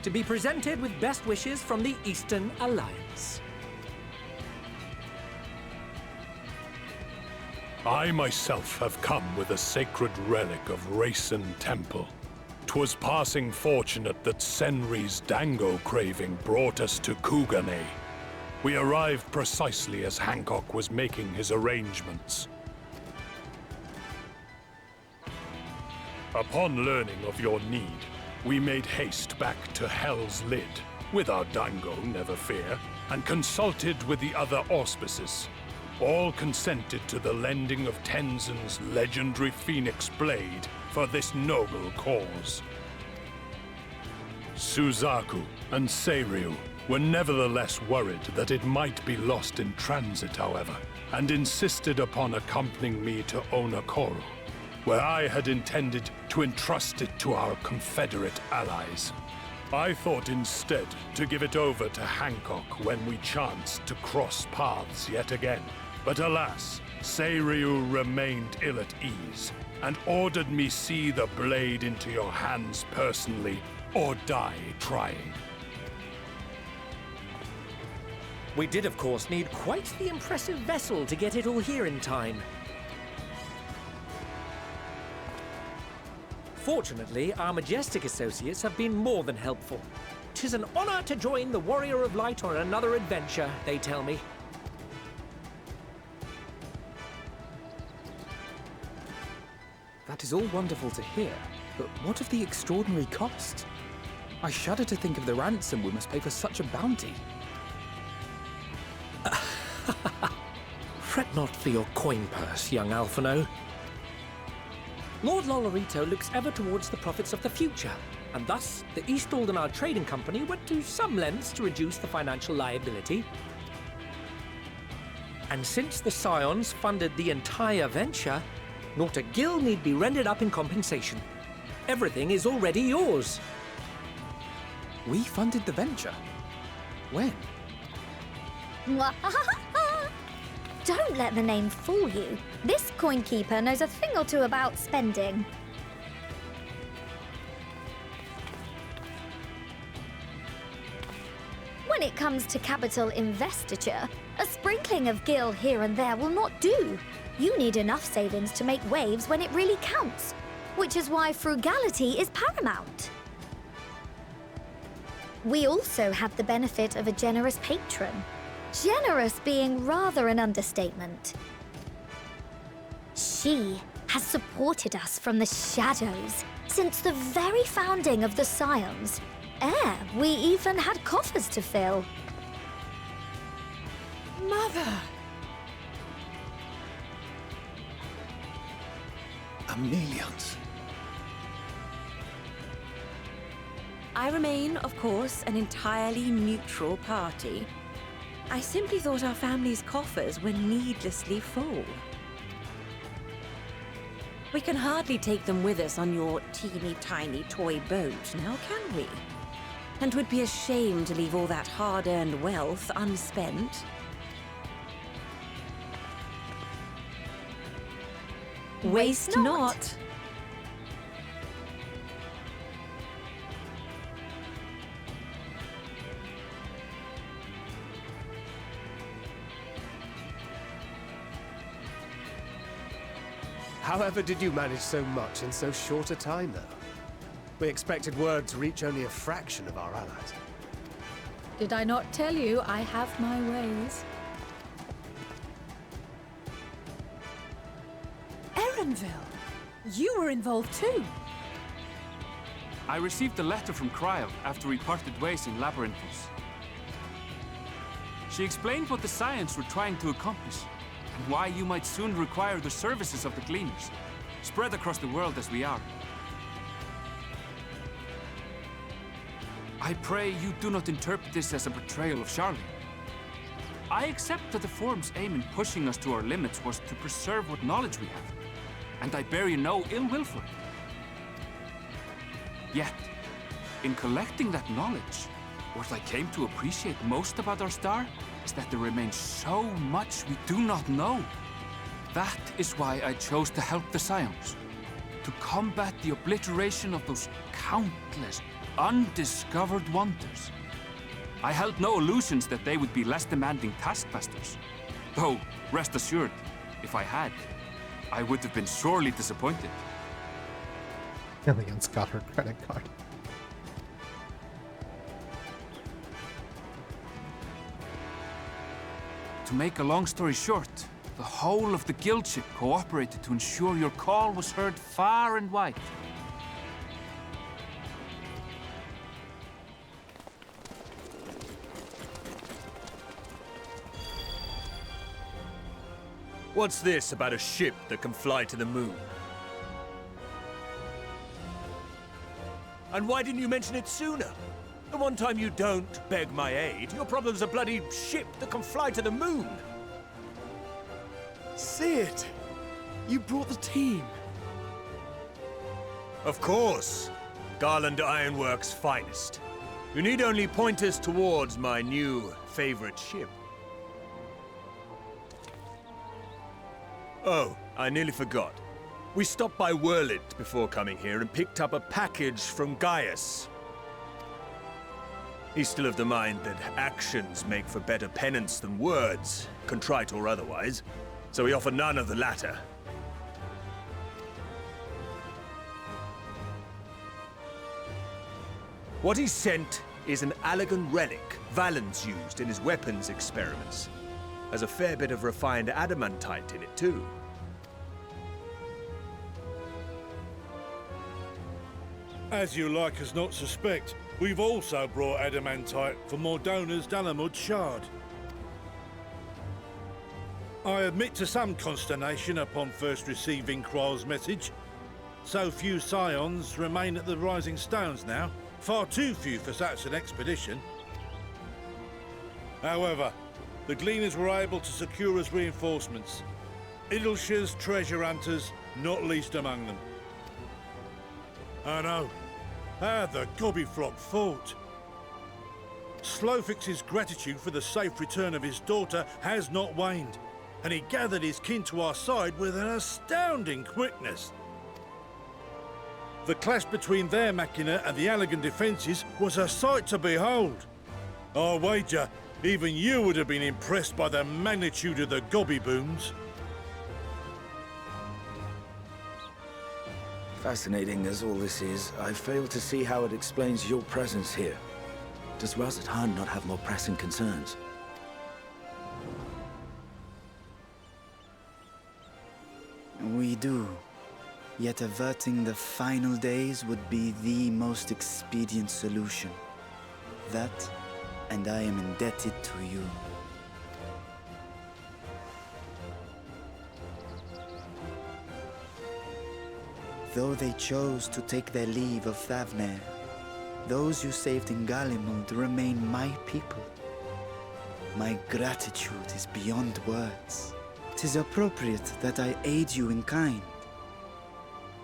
to be presented with best wishes from the Eastern Alliance. I myself have come with a sacred relic of Rayson Temple. 'Twas passing fortunate that Senri's dango craving brought us to Kugane. We arrived precisely as Hancock was making his arrangements. Upon learning of your need, we made haste back to Hell's Lid. with our Dango, never fear, and consulted with the other auspices. All consented to the lending of Tenzin's legendary Phoenix Blade for this noble cause. Suzaku and Seiryu were nevertheless worried that it might be lost in transit, however, and insisted upon accompanying me to Onakoru, where I had intended to entrust it to our Confederate allies. I thought instead to give it over to Hancock when we chanced to cross paths yet again. But alas, Seiryu remained ill at ease, and ordered me see the blade into your hands personally, or die trying. We did, of course, need quite the impressive vessel to get it all here in time. Fortunately, our majestic associates have been more than helpful. 'Tis an honor to join the Warrior of Light on another adventure, they tell me. That is all wonderful to hear, but what of the extraordinary cost? I shudder to think of the ransom we must pay for such a bounty. Fret not for your coin purse, young Alphino. Lord Lolorito looks ever towards the profits of the future, and thus the East Aldenar Trading Company went to some lengths to reduce the financial liability. And since the Scions funded the entire venture, not a gill need be rendered up in compensation. Everything is already yours. We funded the venture? When? Don't let the name fool you. This coin keeper knows a thing or two about spending. When it comes to capital investiture, a sprinkling of gil here and there will not do. You need enough savings to make waves when it really counts, which is why frugality is paramount. We also have the benefit of a generous patron. Generous being rather an understatement. She has supported us from the shadows since the very founding of the Scions, ere we even had coffers to fill. Mother! Amelians. I remain, of course, an entirely neutral party. I simply thought our family's coffers were needlessly full. We can hardly take them with us on your teeny-tiny toy boat, now can we? And 'twould be a shame to leave all that hard-earned wealth unspent. Waste not. However did you manage so much in so short a time, though? We expected word to reach only a fraction of our allies. Did I not tell you I have my ways? Erenville, you were involved too. I received a letter from Cryo after we parted ways in Labyrinthos. She explained what the Scions were trying to accomplish, and why you might soon require the services of the Gleaners, spread across the world as we are. I pray you do not interpret this as a betrayal of Charlie. I accept that the Forum's aim in pushing us to our limits was to preserve what knowledge we have, and I bear you no ill will for it. Yet, in collecting that knowledge, what I came to appreciate most about our star is that there remains so much we do not know. That is why I chose to help the Scions, to combat the obliteration of those countless undiscovered wonders. I held no illusions that they would be less demanding taskmasters. Though, rest assured, if I had, I would have been sorely disappointed. Allian's got her credit card. To make a long story short, the whole of the guildship cooperated to ensure your call was heard far and wide. What's this about a ship that can fly to the moon? And why didn't you mention it sooner? The one time you don't beg my aid, your problem's a bloody ship that can fly to the moon. See it! You brought the team. Of course. Garland Ironworks' finest. You need only point us towards my new favorite ship. Oh, I nearly forgot. We stopped by Whirlit before coming here and picked up a package from Gaius. He's still of the mind that actions make for better penance than words, contrite or otherwise, so we offer none of the latter. What he sent is an Allegan relic Valens used in his weapons experiments. Has a fair bit of refined adamantite in it, too. As you like us not suspect, we've also brought adamantite for Mordona's Dalamud shard. I admit to some consternation upon first receiving Kryl's message. So few scions remain at the Rising Stones now. Far too few for such an expedition. However, the Gleaners were able to secure us reinforcements. Idleshire's treasure hunters, not least among them. I know. How the Gobbyflock fought. Slowfix's gratitude for the safe return of his daughter has not waned, and he gathered his kin to our side with an astounding quickness. The clash between their machina and the Allegan defences was a sight to behold. I wager even you would have been impressed by the magnitude of the gobby booms. Fascinating as all this is, I fail to see how it explains your presence here. Does Razat Khan not have more pressing concerns? We do. Yet averting the final days would be the most expedient solution. That, and I am indebted to you. Though they chose to take their leave of Thavnair, those you saved in Galimund remain my people. My gratitude is beyond words. 'Tis appropriate that I aid you in kind.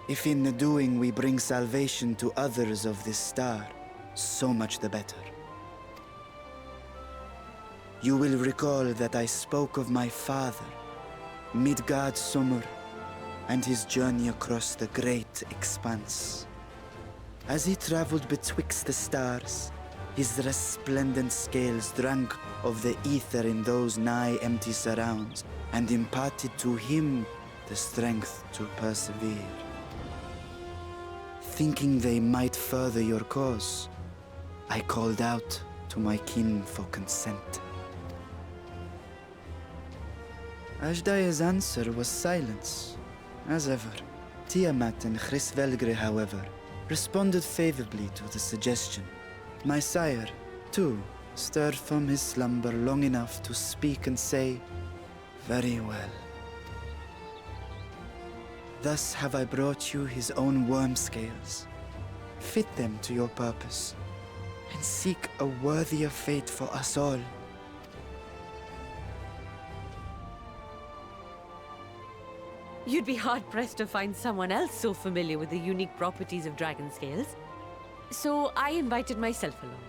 If in the doing we bring salvation to others of this star, so much the better. You will recall that I spoke of my father, Midgard Summer, and his journey across the great expanse. As he traveled betwixt the stars, his resplendent scales drank of the ether in those nigh empty surrounds, and imparted to him the strength to persevere. Thinking they might further your cause, I called out to my kin for consent. Ajdaya's answer was silence, as ever. Tiamat and Chrisvelgre, however, responded favorably to the suggestion. My sire, too, stirred from his slumber long enough to speak and say, "Very well." Thus have I brought you his own worm scales. Fit them to your purpose, and seek a worthier fate for us all. You'd be hard-pressed to find someone else so familiar with the unique properties of dragon scales. So I invited myself along.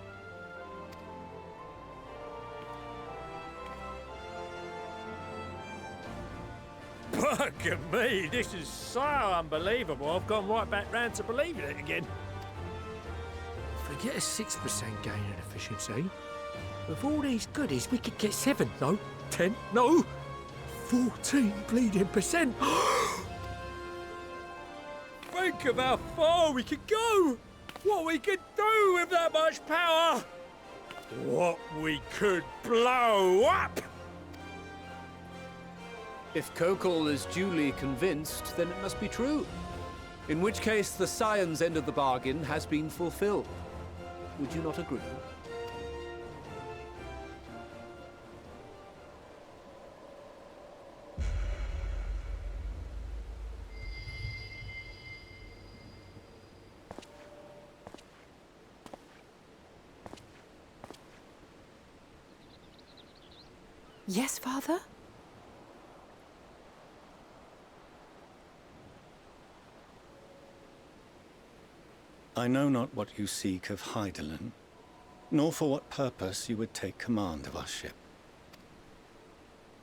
Bugger me, this is so unbelievable. I've gone right back round to believing it again. Forget a 6% gain in efficiency. With all these goodies, we could get 7, no, 10, no, 14 bleeding percent. Think of how far we could go. What we could do with that much power. What we could blow up. If Kokol is duly convinced, then it must be true. In which case, the Scion's end of the bargain has been fulfilled. Would you not agree? Yes, Father? I know not what you seek of Hydaelyn, nor for what purpose you would take command of our ship.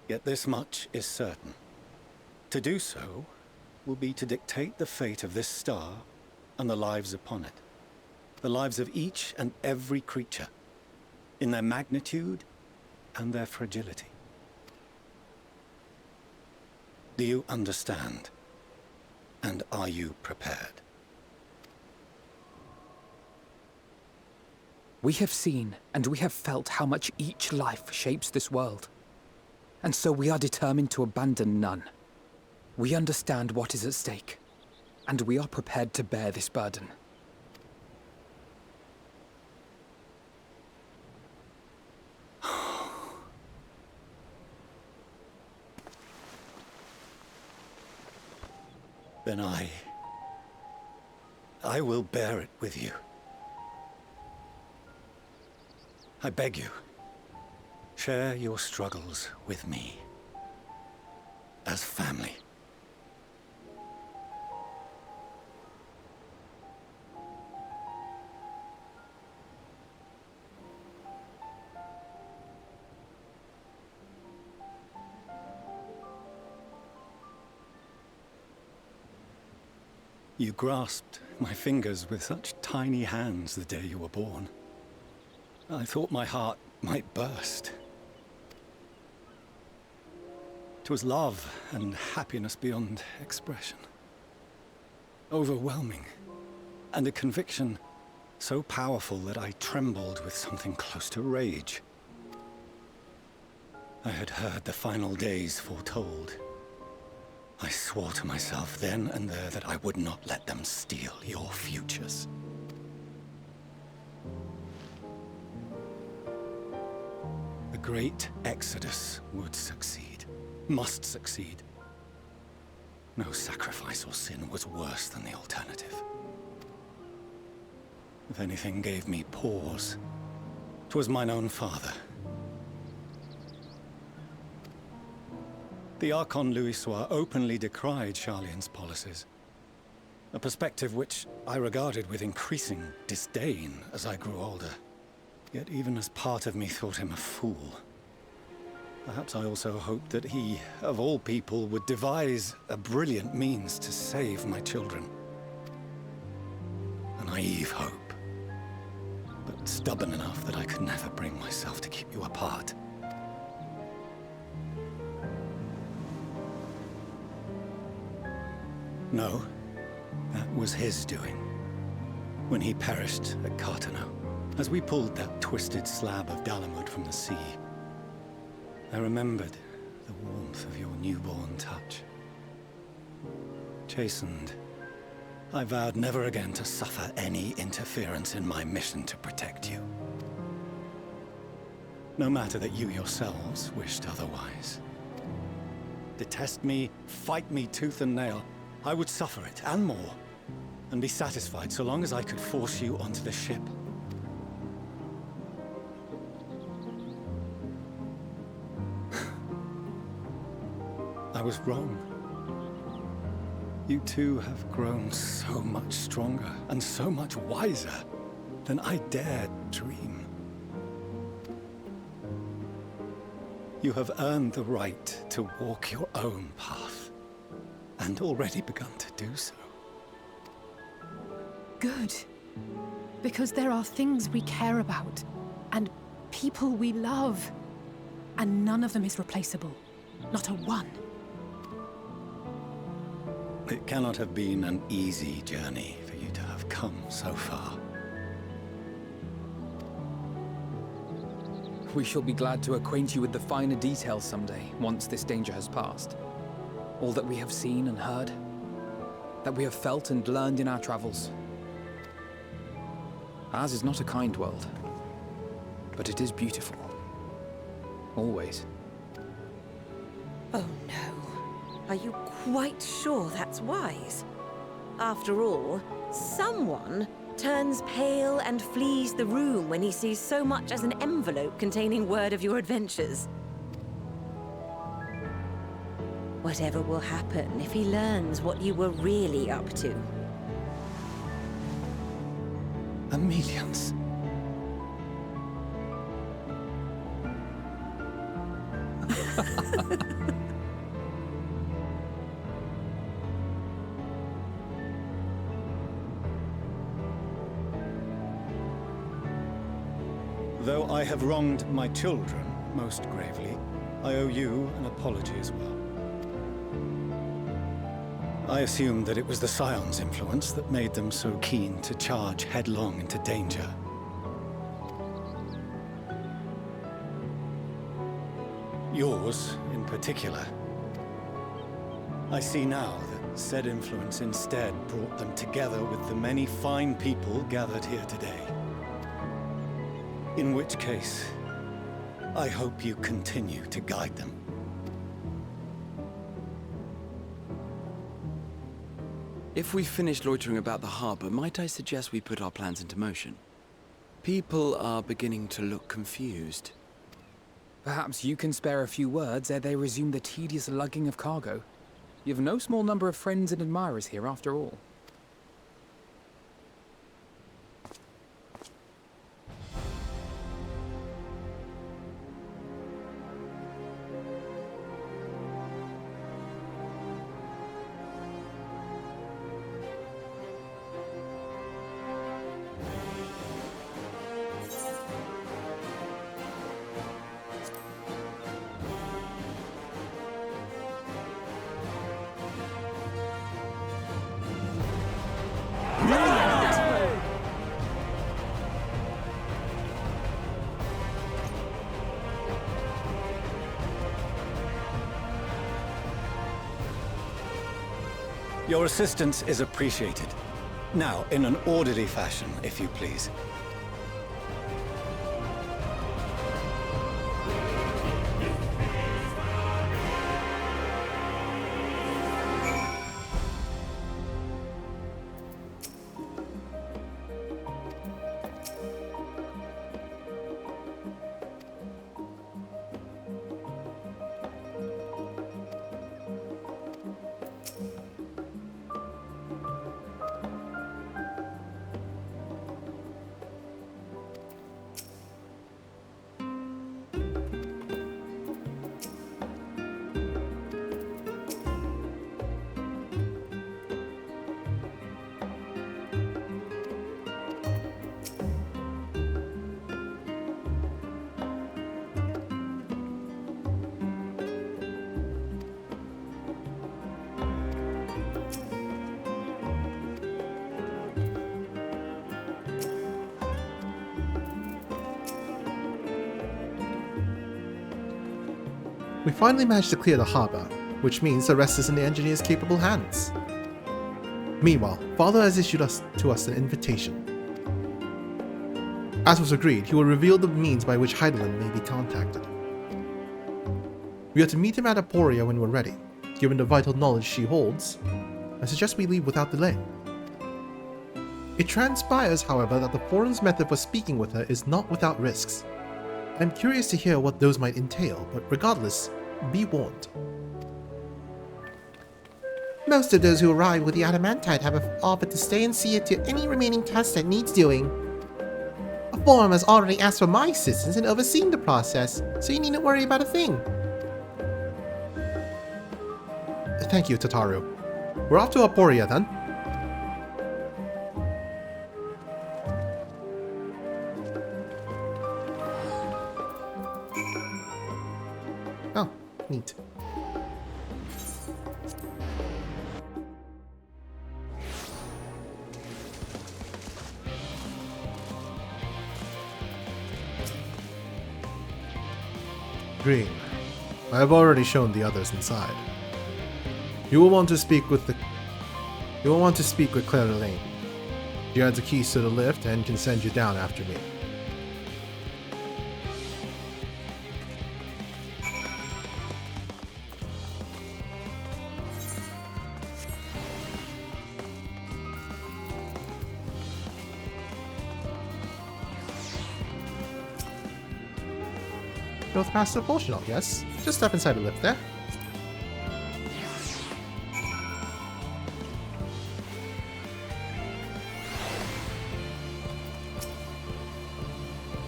Yet this much is certain. To do so will be to dictate the fate of this star and the lives upon it. The lives of each and every creature, in their magnitude and their fragility. Do you understand? And are you prepared? We have seen and we have felt how much each life shapes this world. And so we are determined to abandon none. We understand what is at stake, and we are prepared to bear this burden. Then I will bear it with you. I beg you, share your struggles with me, as family. You grasped my fingers with such tiny hands the day you were born. I thought my heart might burst. 'Twas love and happiness beyond expression. Overwhelming, and a conviction so powerful that I trembled with something close to rage. I had heard the final days foretold. I swore to myself then and there that I would not let them steal your futures. The great Exodus would succeed, must succeed. No sacrifice or sin was worse than the alternative. If anything gave me pause, 'twas mine own father. The Archon Louisoix openly decried Charlian's policies, a perspective which I regarded with increasing disdain as I grew older. Yet even as part of me thought him a fool. Perhaps I also hoped that he, of all people, would devise a brilliant means to save my children. A naive hope, but stubborn enough that I could never bring myself to keep you apart. No, that was his doing, when he perished at Cartano, as we pulled that twisted slab of Dalamud from the sea. I remembered the warmth of your newborn touch. Chastened, I vowed never again to suffer any interference in my mission to protect you. No matter that you yourselves wished otherwise. Detest me, fight me tooth and nail, I would suffer it, and more, and be satisfied so long as I could force you onto the ship. I was wrong. You two have grown so much stronger and so much wiser than I dared dream. You have earned the right to walk your own path, and already begun to do so. Good. Because there are things we care about, and people we love, and none of them is replaceable. Not a one. It cannot have been an easy journey for you to have come so far. We shall be glad to acquaint you with the finer details someday, once this danger has passed. All that we have seen and heard, that we have felt and learned in our travels. Ours is not a kind world, but it is beautiful. Always. Oh no. Are you quite sure that's wise? After all, someone turns pale and flees the room when he sees so much as an envelope containing word of your adventures. Whatever will happen if he learns what you were really up to. Amelians. Though I have wronged my children most gravely, I owe you an apology as well. I assumed that it was the Scion's influence that made them so keen to charge headlong into danger. Yours, in particular. I see now that said influence instead brought them together with the many fine people gathered here today. In which case, I hope you continue to guide them. If we've finished loitering about the harbor, might I suggest we put our plans into motion? People are beginning to look confused. Perhaps you can spare a few words ere they resume the tedious lugging of cargo. You've no small number of friends and admirers here, after all. Your assistance is appreciated. Now, in an orderly fashion, if you please. We finally managed to clear the harbor, which means the rest is in the engineer's capable hands. Meanwhile, Father has issued to us an invitation. As was agreed, he will reveal the means by which Heidelin may be contacted. We are to meet him at Aporia when we're ready. Given the vital knowledge she holds, I suggest we leave without delay. It transpires, however, that the Foreign's method for speaking with her is not without risks. I'm curious to hear what those might entail, but regardless, be warned. Most of those who arrive with the adamantite have offered to stay and see it to any remaining tasks that needs doing. A forum has already asked for my assistance in overseeing the process, so you needn't worry about a thing. Thank you, Tataru. We're off to Aporia then. Oh, neat. Green. I have already shown the others inside. You will want to speak with Claire Lane. She has the keys to the lift and can send you down after me. Both Master Potional, yes? Just step inside the lift there.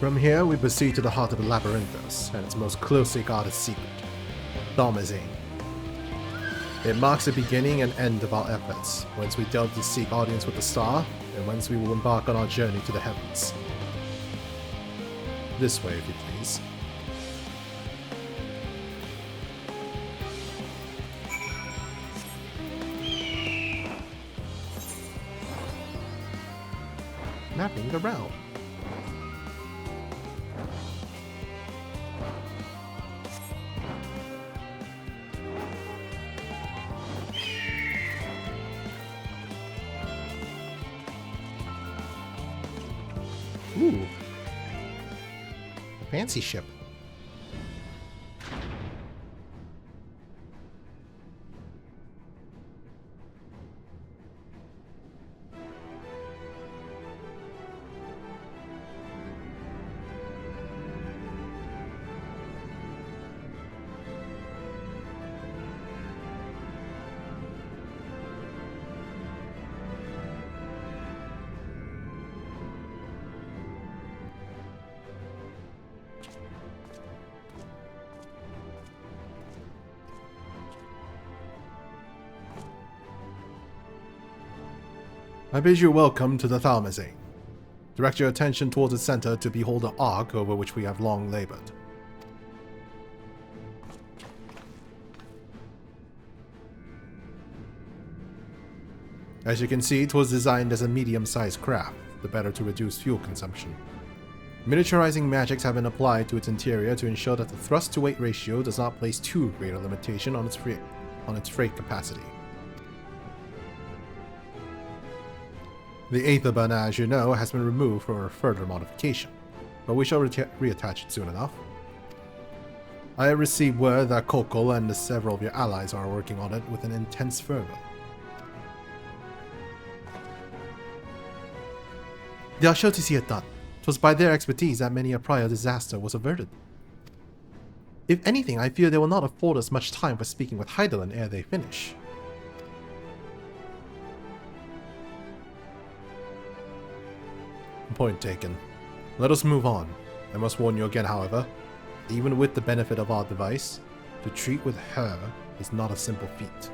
From here, we proceed to the heart of the Labyrinthos, and its most closely guarded secret, Thalmazane. It marks the beginning and end of our efforts, whence we delve to seek audience with the star, and whence we will embark on our journey to the heavens. This way, if you please. Mapping the realm. Ooh. Fancy ship. I bid you welcome to the Thalmazane. Direct your attention towards the center to behold the arc over which we have long labored. As you can see, it was designed as a medium-sized craft, the better to reduce fuel consumption. Miniaturizing magics have been applied to its interior to ensure that the thrust-to-weight ratio does not place too great a limitation on its freight capacity. The Aether burner, as you know, has been removed for further modification, but we shall reattach it soon enough. I have received word that Kokol and several of your allies are working on it with an intense fervor. They are sure to see it done. 'Twas by their expertise that many a prior disaster was averted. If anything, I fear they will not afford us much time for speaking with Hydaelyn ere they finish. Point taken. Let us move on. I must warn you again, however, even with the benefit of our device, to treat with her is not a simple feat.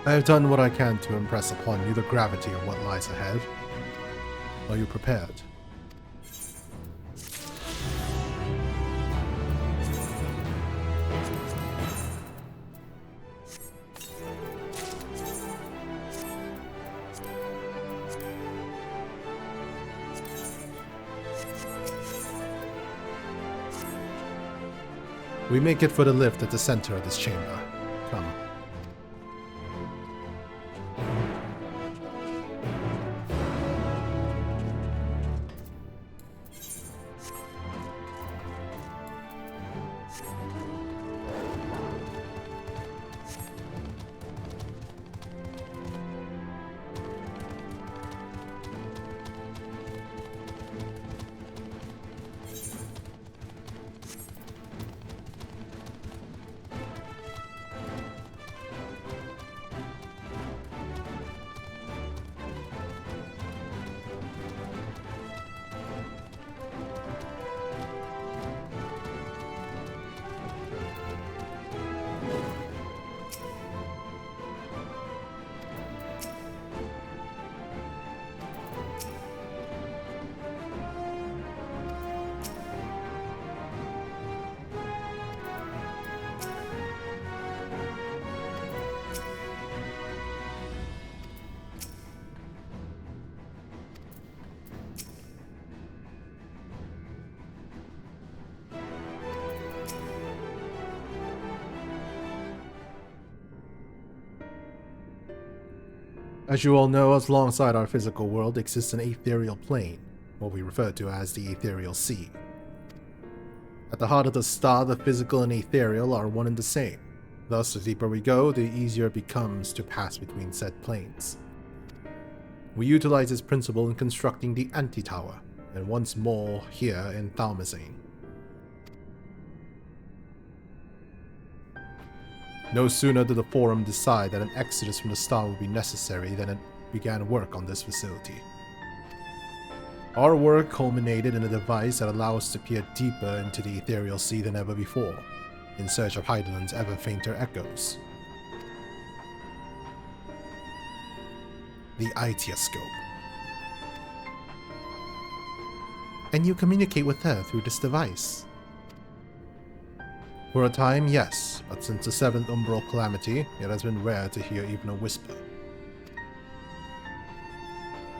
I have done what I can to impress upon you the gravity of what lies ahead. Are you prepared? We make it for the lift at the center of this chamber. Come. As you all know, alongside our physical world exists an ethereal plane, what we refer to as the ethereal sea. At the heart of the star, the physical and ethereal are one and the same. Thus, the deeper we go, the easier it becomes to pass between said planes. We utilize this principle in constructing the Anti-Tower, and once more here in Thalmazane. No sooner did the Forum decide that an exodus from the star would be necessary than it began work on this facility. Our work culminated in a device that allows us to peer deeper into the ethereal sea than ever before, in search of Heideland's ever fainter echoes. The Itioscope. And you communicate with her through this device. For a time, yes, but since the 7th Umbral Calamity, it has been rare to hear even a whisper.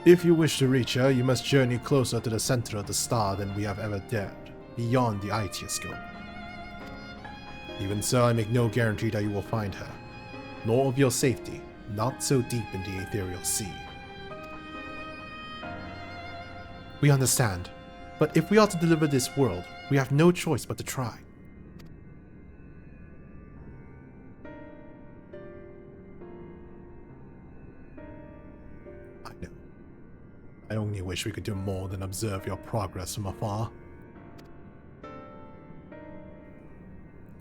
If you wish to reach her, you must journey closer to the center of the star than we have ever dared, beyond the Itioscope. Even so, I make no guarantee that you will find her, nor of your safety, not so deep in the ethereal sea. We understand, but if we are to deliver this world, we have no choice but to try. I know. I only wish we could do more than observe your progress from afar.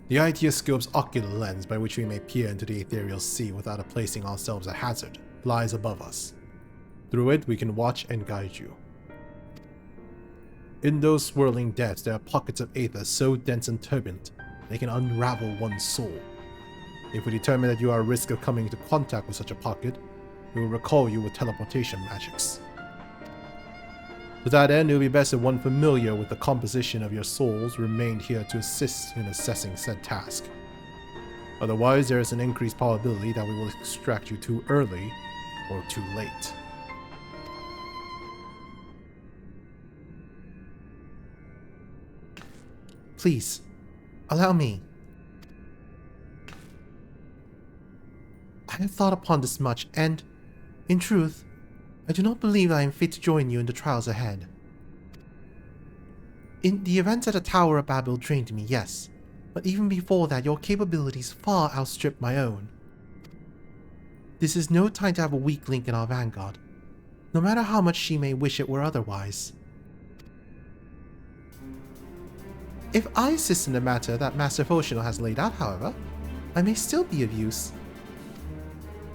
The Itioscope's ocular lens, by which we may peer into the ethereal sea without placing ourselves at hazard, lies above us. Through it, we can watch and guide you. In those swirling depths, there are pockets of aether so dense and turbulent, they can unravel one's soul. If we determine that you are at risk of coming into contact with such a pocket, we will recall you with teleportation magics. To that end, it would be best if one familiar with the composition of your souls remained here to assist in assessing said task. Otherwise, there is an increased probability that we will extract you too early or too late. Please, allow me. I have thought upon this much, and, in truth, I do not believe I am fit to join you in the trials ahead. In the events at the Tower of Babel drained me, yes, but even before that your capabilities far outstripped my own. This is no time to have a weak link in our vanguard, no matter how much she may wish it were otherwise. If I assist in the matter that Master Foshinal has laid out, however, I may still be of use.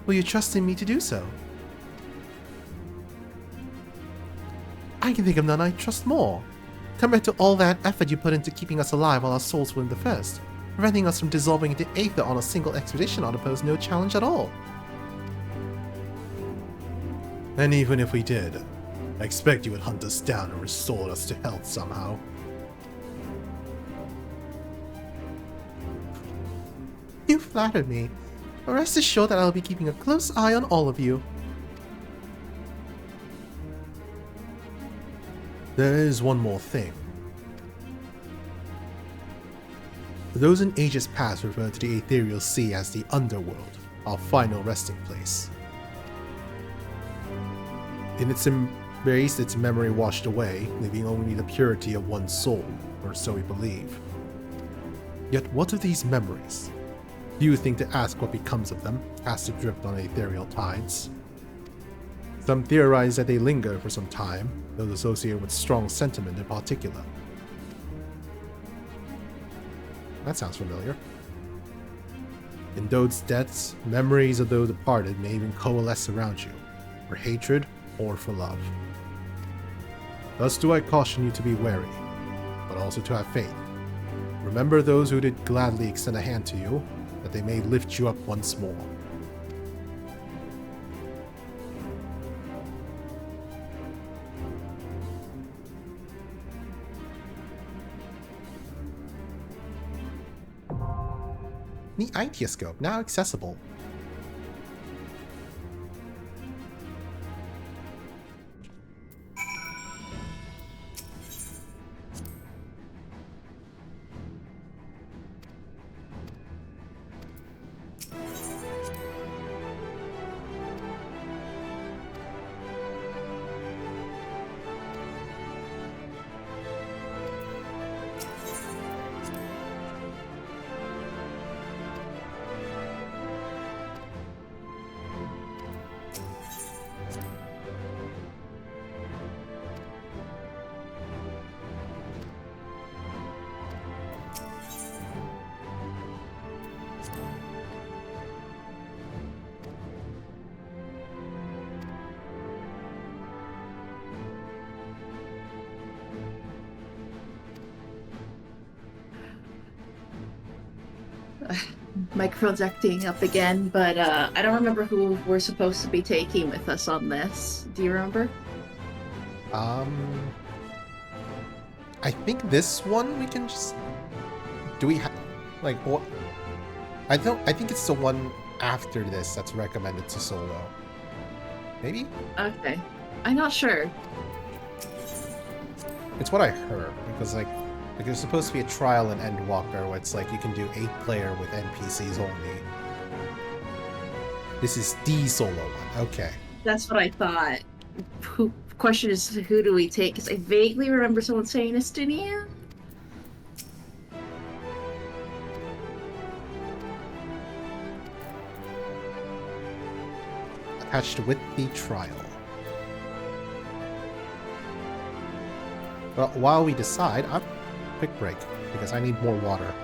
Will you trust in me to do so? I can think of none I trust more, compared to all that effort you put into keeping us alive while our souls were in the first. Preventing us from dissolving into aether on a single expedition ought to pose no challenge at all. And even if we did, I expect you would hunt us down and restore us to health somehow. You flatter me. Rest assured that I will be keeping a close eye on all of you. There is one more thing. Those in ages past referred to the ethereal sea as the underworld, our final resting place. In its embrace, its memory washed away, leaving only the purity of one's soul, or so we believe. Yet what of these memories? Do you think to ask what becomes of them, cast adrift on ethereal tides? Some theorize that they linger for some time, those associated with strong sentiment in particular. That sounds familiar. In those deaths, memories of those departed may even coalesce around you, for hatred or for love. Thus do I caution you to be wary, but also to have faith. Remember those who did gladly extend a hand to you, that they may lift you up once more. The Itioscope, now accessible. Microprojecting up again, but I don't remember who we're supposed to be taking with us on this. Do you remember? I think this one we can just... Do we have... Like, what? I think it's the one after this that's recommended to solo. Maybe? Okay. I'm not sure. It's what I heard, because, like there's supposed to be a trial in Endwalker where it's like you can do 8-player with NPCs only. This is the solo one. Okay. That's what I thought. Question is, who do we take? Because I vaguely remember someone saying Estonia. Attached with the trial. Well, while we decide, quick break, because I need more water.